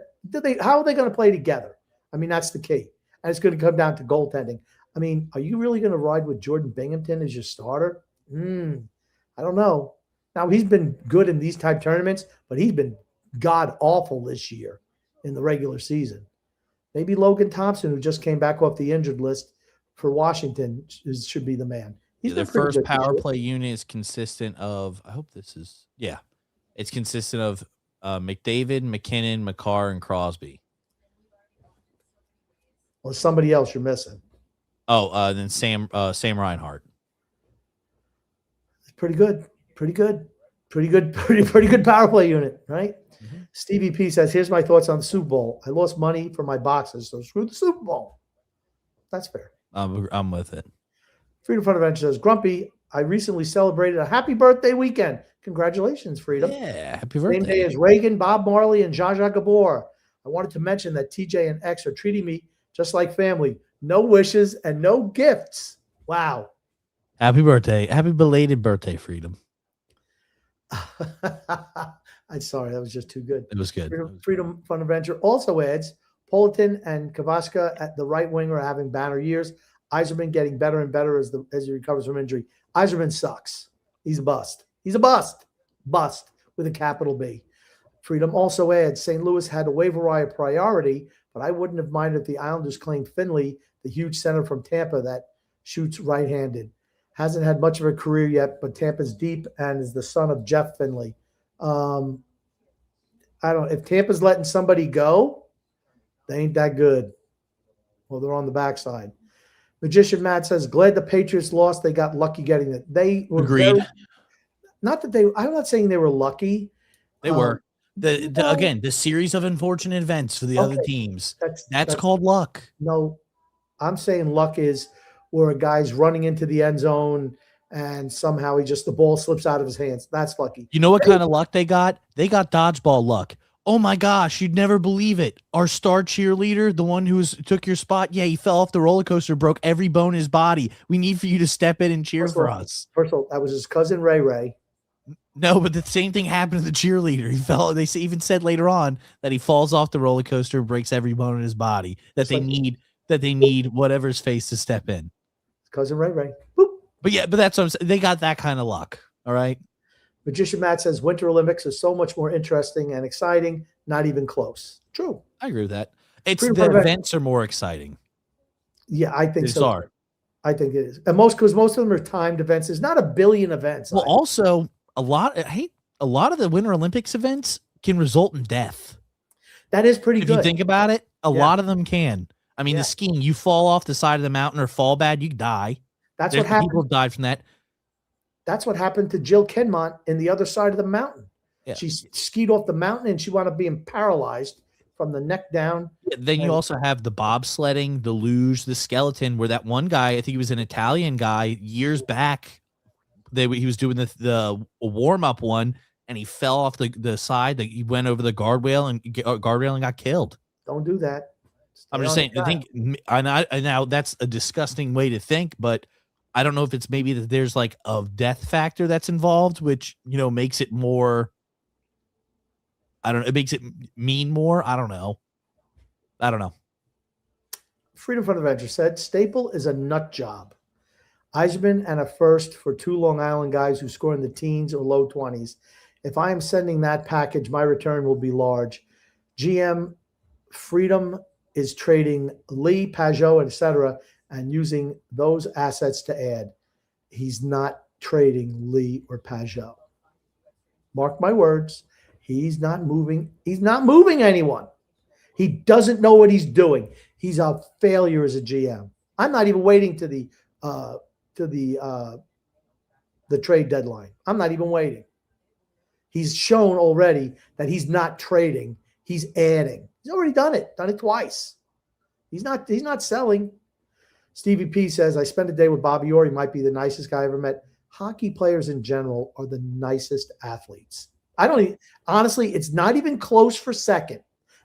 how are they going to play together? I mean, that's the key. And it's going to come down to goaltending. I mean, are you really going to ride with Jordan Binghamton as your starter? I don't know. Now, he's been good in these type tournaments, but he's been god-awful this year in the regular season. Maybe Logan Thompson, who just came back off the injured list for Washington, should be the man. Their first power play unit is consistent of, it's consistent of McDavid, McKinnon, McCarr, and Crosby. Well, somebody else you're missing. Oh, then Sam Reinhart. It's pretty good power play unit, right? Mm-hmm. Stevie P says, here's my thoughts on the Super Bowl. I lost money for my boxes, so screw the Super Bowl. That's fair. I'm with it. Freedom Fun Adventure says, Grumpy, I recently celebrated a happy birthday weekend. Congratulations, Freedom. Yeah, happy birthday. Same day as Reagan, Bob Marley, and Zsa Zsa Gabor. I wanted to mention that TJ and X are treating me just like family. No wishes and no gifts. Wow. Happy birthday. Happy belated birthday, Freedom. I'm sorry, that was just too good. It was good. Freedom Fun Adventure also adds Politan and Kavaska at the right wing are having banner years. Iserman getting better and better as he recovers from injury. Iserman sucks. He's a bust. He's a bust. Bust with a capital B. Freedom also adds St. Louis had a waiver wire priority, but I wouldn't have minded if the Islanders claimed Finley, the huge center from Tampa that shoots right-handed. Hasn't had much of a career yet, but Tampa's deep and is the son of Jeff Finley. I don't. If Tampa's letting somebody go, they ain't that good. Well, they're on the backside. Magician Matt says, glad the Patriots lost. They got lucky getting it. They were agreed. Not that they. I'm not saying they were lucky. They were. Again, the series of unfortunate events for the other teams. That's called luck. No, I'm saying luck is where a guy's running into the end zone and somehow the ball slips out of his hands. That's lucky. You know what kind of luck they got? They got dodgeball luck. Oh my gosh, you'd never believe it. Our star cheerleader, the one who took your spot, yeah, he fell off the roller coaster, broke every bone in his body. We need for you to step in and cheer for us. First of all, that was his cousin Ray Ray. No, but the same thing happened to the cheerleader. He fell. They even said later on that he falls off the roller coaster, breaks every bone in his body. That they need whatever's face to step in. Cousin Ray Ray. Boop. But that's what I'm saying. They got that kind of luck. All right. Magician Matt says Winter Olympics are so much more interesting and exciting. Not even close. True. I agree with that. The events are more exciting. Yeah, I think so. I think it is, and because most of them are timed events. There's not a billion events. Well, also a lot of the Winter Olympics events can result in death. That is pretty good. If you think about it, a lot of them can. I mean, the skiing, you fall off the side of the mountain or fall bad, you die. That's what happened. People have died from that. That's what happened to Jill Kenmont in the other side of the mountain. Yeah. She skied off the mountain and she wound up being paralyzed from the neck down. Yeah, then you also have the bobsledding, the luge, the skeleton, where that one guy, I think he was an Italian guy years back, he was doing the warm-up one, and he fell off the side. He went over the guardrail and got killed. Don't do that. I'm just saying. I now that's a disgusting way to think, but I don't know if it's maybe that there's like a death factor that's involved, which makes it more. I don't know. It makes it mean more. I don't know. Freedom Fun Adventure said Staple is a nut job. Eisman and a first for two Long Island guys who score in the teens or low 20s. If I am sending that package, my return will be large. GM Freedom is trading Lee, Pajot, etc., and using those assets to add. He's not trading Lee or Pajot. Mark my words. He's not moving. He's not moving anyone. He doesn't know what he's doing. He's a failure as a GM. I'm not even waiting to the trade deadline. I'm not even waiting. He's shown already that he's not trading. He's adding. He's already done it twice. He's not selling. Stevie P says, I spent a day with Bobby Orr. He might be the nicest guy I ever met. Hockey players in general are the nicest athletes. Honestly, it's not even close for second.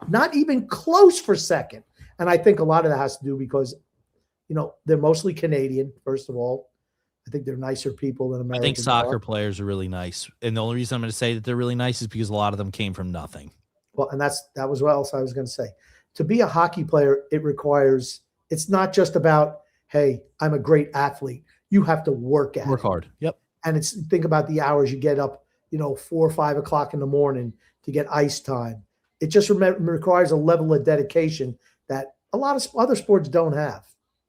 Not even close for second. And I think a lot of that has to do because, they're mostly Canadian, first of all. I think they're nicer people than Americans. I think soccer players are really nice. And the only reason I'm going to say that they're really nice is because a lot of them came from nothing. Well, and that was what else I was going to say. To be a hockey player, it's not just about, hey, I'm a great athlete. You have to work hard. Yep. And think about the hours you get up, 4 or 5 o'clock in the morning to get ice time. It just requires a level of dedication that a lot of other sports don't have.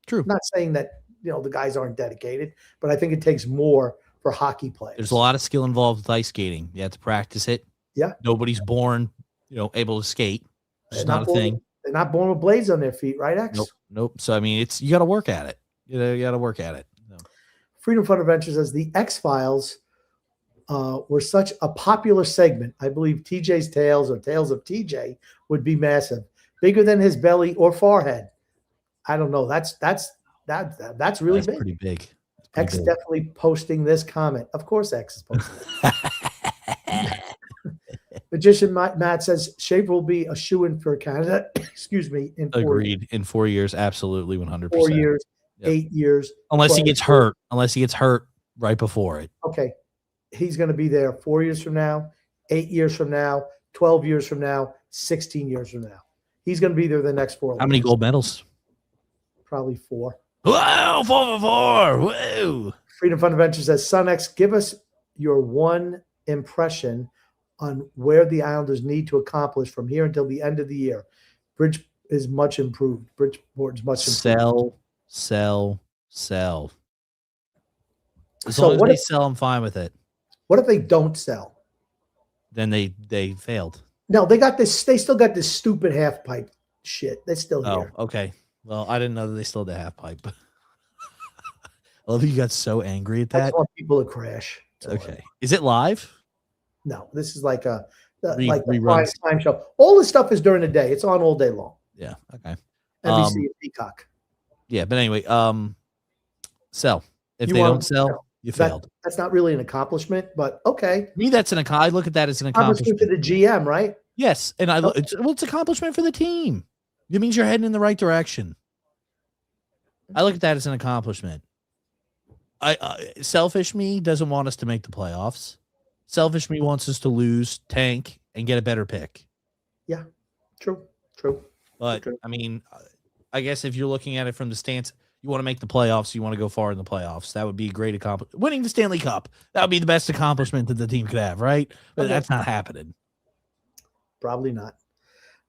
True. I'm not saying that, the guys aren't dedicated, but I think it takes more for hockey players. There's a lot of skill involved with ice skating. You have to practice it. Yeah. Nobody's born, able to skate. It's not a thing. They're not born with blades on their feet, right, X? Nope. So, I mean, you got to work at it. You got to work at it. No. Freedom Fun Adventures says the X-Files were such a popular segment. I believe TJ's Tales or Tales of TJ would be massive, bigger than his belly or forehead. I don't know. That's really big. Pretty big. X definitely posting this comment. Of course, X is posting it. Magician Matt says Shaver will be a shoo-in for Canada. Excuse me. In 4 years. Agreed. In 4 years, absolutely 100%. 4 years, Yep. 8 years. Unless he gets hurt. Unless he gets hurt right before it. Okay. He's going to be there 4 years from now, 8 years from now, 12 years from now, 16 years from now. He's going to be there the next 4 How many gold medals? Probably 4. Whoa, 4 for 4. Whoa. Freedom Fund Adventure says, Son X, give us your one impression on where the Islanders need to accomplish from here until the end of the year. Bridge is much improved. Bridgeport is much improved. Sell. As long as they sell, I'm fine with it. What if they don't sell? Then they failed. No, they got this. They still got this stupid half pipe shit. They're still here. Oh, okay. Well, I didn't know that they still had a half pipe. I love you got so angry at that. I just want people to crash. Okay. Is it live? No, this is like a reruns. time show. All this stuff is during the day. It's on all day long. Yeah. Okay. NBC and Peacock. Yeah, but anyway, sell. If they don't sell, you failed. That's not really an accomplishment, but okay. To me, that's I look at that as an accomplishment for the GM, right? Yes, and it's accomplishment for the team. It means you're heading in the right direction. I look at that as an accomplishment. Selfish me doesn't want us to make the playoffs. Selfish me wants us to lose, tank, and get a better pick. Yeah, true. But I mean, I guess if you're looking at it from the stance, you want to make the playoffs, you want to go far in the playoffs. That would be a great accomplishment. Winning the Stanley Cup, that would be the best accomplishment that the team could have, right? But that's not happening. Probably not.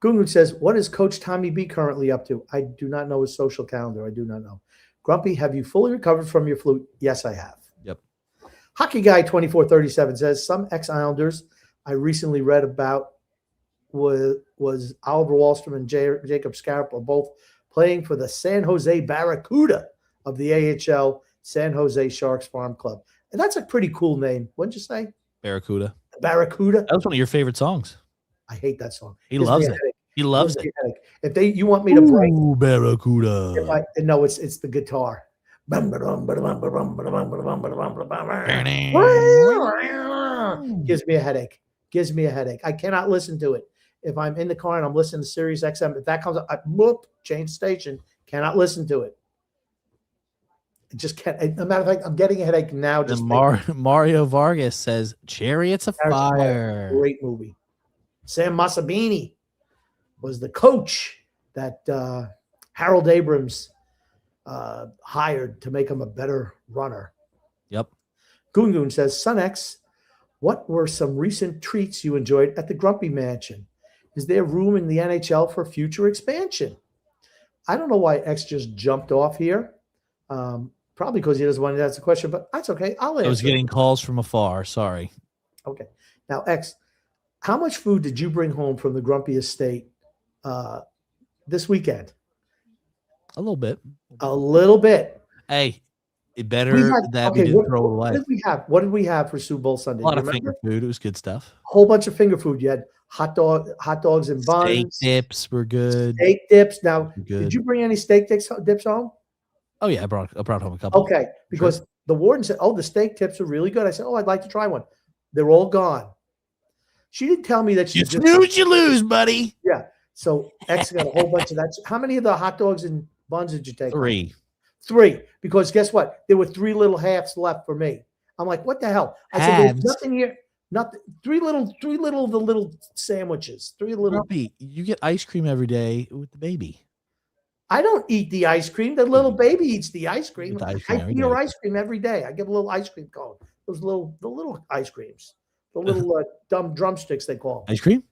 Gungun says, what is Coach Tommy B currently up to? I do not know his social calendar. I do not know. Grumpy, have you fully recovered from your flu? Yes, I have. Yep. Hockey Guy 2437 says, some ex-Islanders I recently read about was Oliver Wahlstrom and Jacob Scarp are both playing for the San Jose Barracuda of the AHL San Jose Sharks Farm Club. And that's a pretty cool name. What'd you say? Barracuda. Barracuda. That was one of your favorite songs. I hate that song. He loves it. He loves it. If you want me to break, Barracuda. No, it's the guitar. Gives me a headache. I cannot listen to it. If I'm in the car and I'm listening to Sirius XM, if that comes up, change station. Cannot listen to it. I just can't. As a matter of fact, I'm getting a headache now. Just Mario Vargas says, Chariots of Fire. Great movie. Sam Masabini was the coach that Harold Abrams hired to make him a better runner. Yep. Gungun says, Son X, what were some recent treats you enjoyed at the Grumpy Mansion? Is there room in the NHL for future expansion? I don't know why X just jumped off here. Probably because he doesn't want to ask the question, but that's okay. I'll answer. I was getting calls from afar. Sorry. Okay. Now, X, how much food did you bring home from the Grumpy Estate this weekend? A little bit. A little bit. Hey, it better that we didn't throw it away. What did we have for Super Bowl Sunday? A lot of finger food. It was good stuff. A whole bunch of finger food. You had hot dogs and buns. Steak dips were good. Steak dips. Now, did you bring any steak dips home? Oh yeah, I brought home a couple. Okay, because the warden said, "Oh, the steak tips are really good." I said, "Oh, I'd like to try one." They're all gone. She didn't tell me that she just snooze, you lose, buddy. Yeah. So X got a whole bunch of that. How many of the hot dogs and buns did you take? 3. 3. Because guess what? There were 3 little halves left for me. I'm like, what the hell? I said, there's nothing here. Nothing. 3 little of the little sandwiches. 3 little. Grumpy, you get ice cream every day with the baby. I don't eat the ice cream. The little baby eats the ice cream. I feed her ice cream every day. I give a little ice cream cone. The little ice creams. The little dumb drumsticks they call them. Ice cream.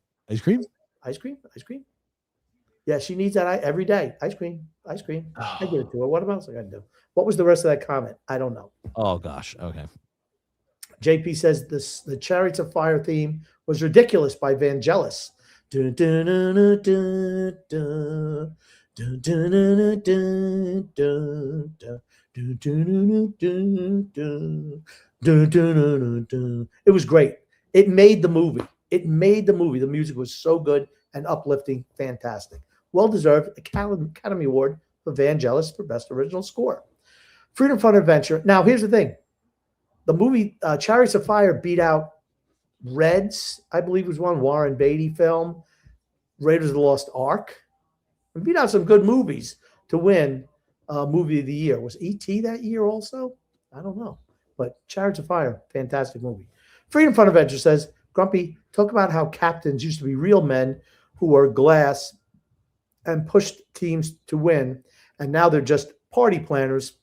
Yeah, she needs that every day. Ice cream. I give it to her. What else I got to do? What was the rest of that comment? I don't know. Oh gosh. Okay. JP says the Chariots of Fire theme was ridiculous by Vangelis. Dun, dun, dun, dun, dun, dun. Dun, dun, dun, dun, dun, dun, dun, dun, dun, dun, dun, dun, dun. It was great. It made the movie. The music was so good and uplifting. Fantastic. Well-deserved Academy Award for Vangelis for Best Original Score. Freedom Fun Adventure. Now, here's the thing. The movie Chariots of Fire beat out Reds, I believe, was one Warren Beatty film. Raiders of the Lost Ark. We beat out some good movies to win movie of the year. Was E.T. that year also? I don't know. But Chariots of Fire, fantastic movie. Freedom Fun Adventure says, Grumpy, talk about how captains used to be real men who were glass and pushed teams to win, and now they're just party planners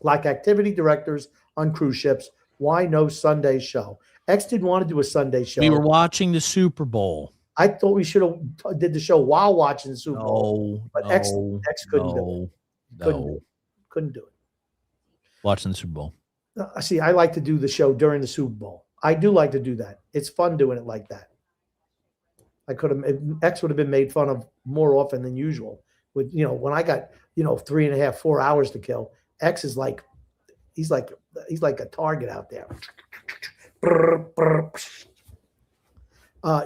like activity directors on cruise ships. Why no Sunday show? X didn't want to do a Sunday show. We were watching the Super Bowl. I thought we should have did the show while watching the Super Bowl. But X couldn't do it. Couldn't do it. Watching the Super Bowl. See, I like to do the show during the Super Bowl. I do like to do that. It's fun doing it like that. I could have X would have been made fun of more often than usual. With when I got 3.5, 4 hours to kill, X is like he's like a target out there.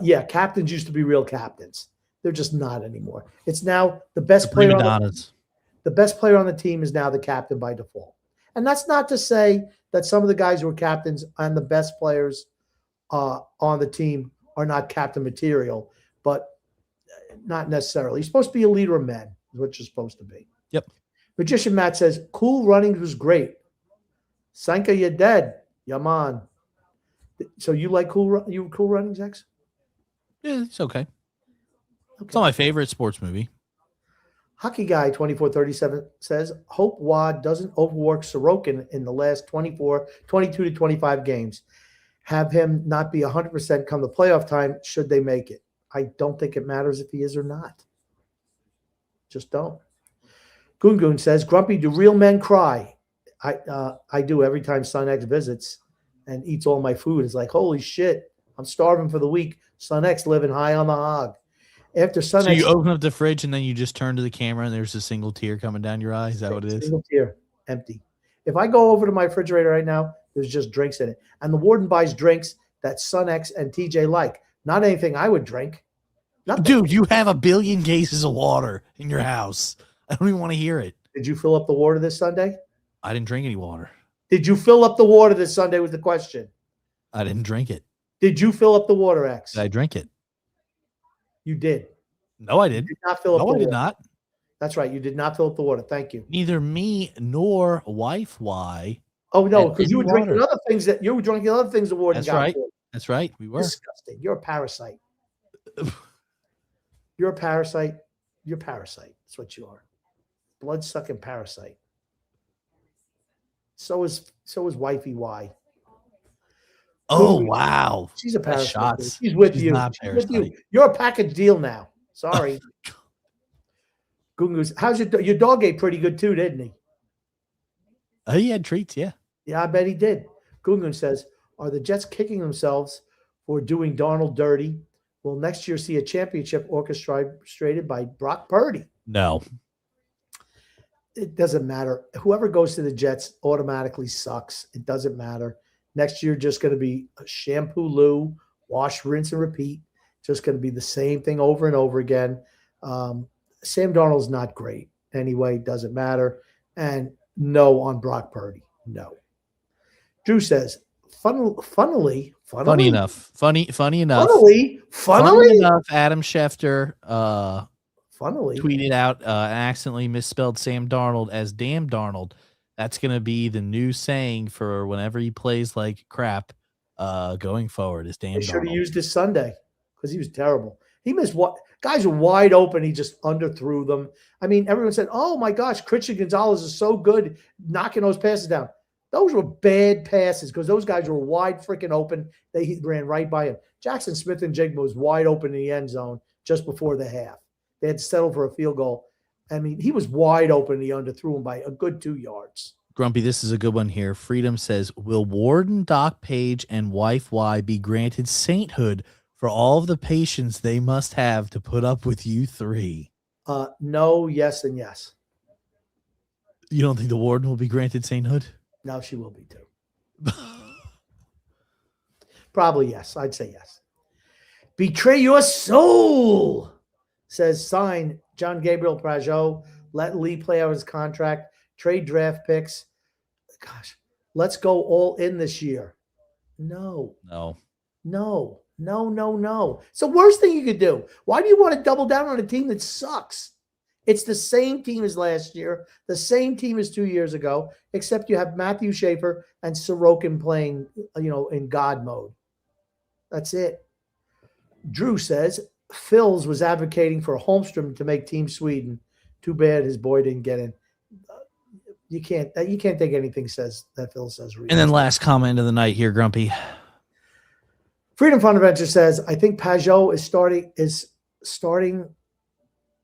Yeah, captains used to be real captains. They're just not anymore. It's now the best player the best player on the team is now the captain by default. And that's not to say that some of the guys who are captains and the best players on the team are not captain material, but not necessarily. You're supposed to be a leader of men, is what you're supposed to be. Yep. Magician Matt says, Cool Runnings was great. Sanka, you're dead. Yaman. So you like Cool Runnings, X? Yeah, it's okay. It's not my favorite sports movie. Hockey Guy 2437 says, Hope Wad doesn't overwork Sorokin in the last 22 to 25 games. Have him not be 100% come the playoff time should they make it. I don't think it matters if he is or not. Just don't. Goon says, Grumpy, do real men cry? I do every time Son X visits and eats all my food. It's like, holy shit, I'm starving for the week. Son X living high on the hog. After Son So X, you open up the fridge and then you just turn to the camera and there's a single tear coming down your eye. Is that what it is? Single tear, empty. If I go over to my refrigerator right now, there's just drinks in it. And the warden buys drinks that Son X and TJ like. Not anything I would drink. Nothing. Dude, you have 1 billion cases of water in your house. I don't even want to hear it. Did you fill up the water this Sunday? I didn't drink any water. Did you fill up the water this Sunday was the question. I didn't drink it. Did you fill up the water, X? Did I drink it? You did. No, I didn't. You did not fill up the water. No, I did not. That's right. You did not fill up the water. Thank you. Neither me nor wife Y. Oh, no, because you were drinking other things the warden That's got. Right. That's right. We were. Disgusting. You're a parasite. You're a parasite. You're a parasite. That's what you are. Blood-sucking parasite. So is wifey Y. Oh, wow. She's a parasite. Shots. She's with you. She's with you. You're a package deal now. Sorry. Goongoos. How's your dog ate pretty good too, didn't he? He had treats, yeah. Yeah, I bet he did. Goongoon says, are the Jets kicking themselves for doing Darnold dirty? Will next year see a championship orchestrated by Brock Purdy? No. It doesn't matter. Whoever goes to the Jets automatically sucks. It doesn't matter. Next year, just going to be a shampoo Lou, wash, rinse, and repeat. Just going to be the same thing over and over again. Sam Darnold's not great. Anyway, doesn't matter. And no on Brock Purdy. No. Drew says, funny enough, Adam Schefter funnily tweeted out and accidentally misspelled Sam Darnold as damn Darnold. That's going to be the new saying for whenever he plays like crap going forward is damn Darnold. They should have used this Sunday because he was terrible. He missed what guys were wide open. He just underthrew them. I mean, everyone said, oh my gosh, Christian Gonzalez is so good knocking those passes down. Those were bad passes because those guys were wide freaking open. They ran right by him. Jackson Smith and Jigma was wide open in the end zone just before the half. They had to settle for a field goal. I mean, he was wide open. He underthrew him by a good 2 yards. Grumpy, this is a good one here. Freedom says, will Warden, Doc Page, and wife Y be granted sainthood for all of the patience they must have to put up with you three? No, yes, and yes. You don't think the Warden will be granted sainthood? No, she will be too. Probably yes. I'd say yes. Betray your soul, says sign John Gabriel Pajot. Let Lee play out his contract. Trade draft picks. Gosh, let's go all in this year. No. No, no, no, no. It's the worst thing you could do. Why do you want to double down on a team that sucks? It's the same team as last year, the same team as 2 years ago, except you have Matthew Schaefer and Sorokin playing, in God mode. That's it. Drew says Phils was advocating for Holmstrom to make Team Sweden. Too bad his boy didn't get in. You can't take anything says that Phil says. And then last comment of the night here, Grumpy. Freedom Fund Adventure says, I think Pajot is starting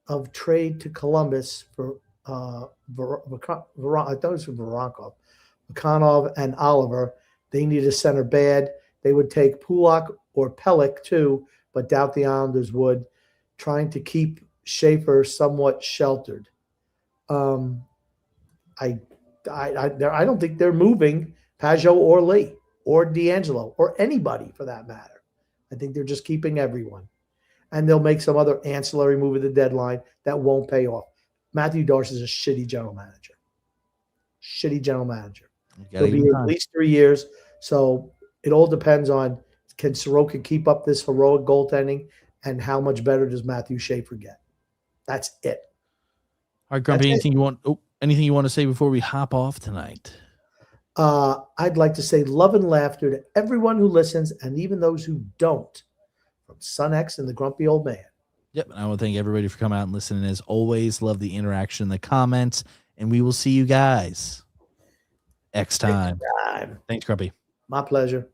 of trade to Columbus for I thought it was for Voronkov, Vakanov, and Oliver. They need a center bad. They would take Pulak or Pellick too, but doubt the Islanders would. Trying to keep Schaefer somewhat sheltered. I don't think they're moving Pajot or Lee or D'Angelo or anybody for that matter. I think they're just keeping everyone. And they'll make some other ancillary move at the deadline that won't pay off. Matthew Darce is a shitty general manager. He'll be here at least 3 years. So it all depends on, can Sorokin keep up this heroic goaltending, and how much better does Matthew Schaefer get? That's it. All right, Grumpy, anything you want to say before we hop off tonight? I'd like to say love and laughter to everyone who listens, and even those who don't. From Son X and the Grumpy Old Man. Yep, and I want to thank everybody for coming out and listening. As always, love the interaction in the comments, and we will see you guys next time. Thanks, Grumpy. My pleasure.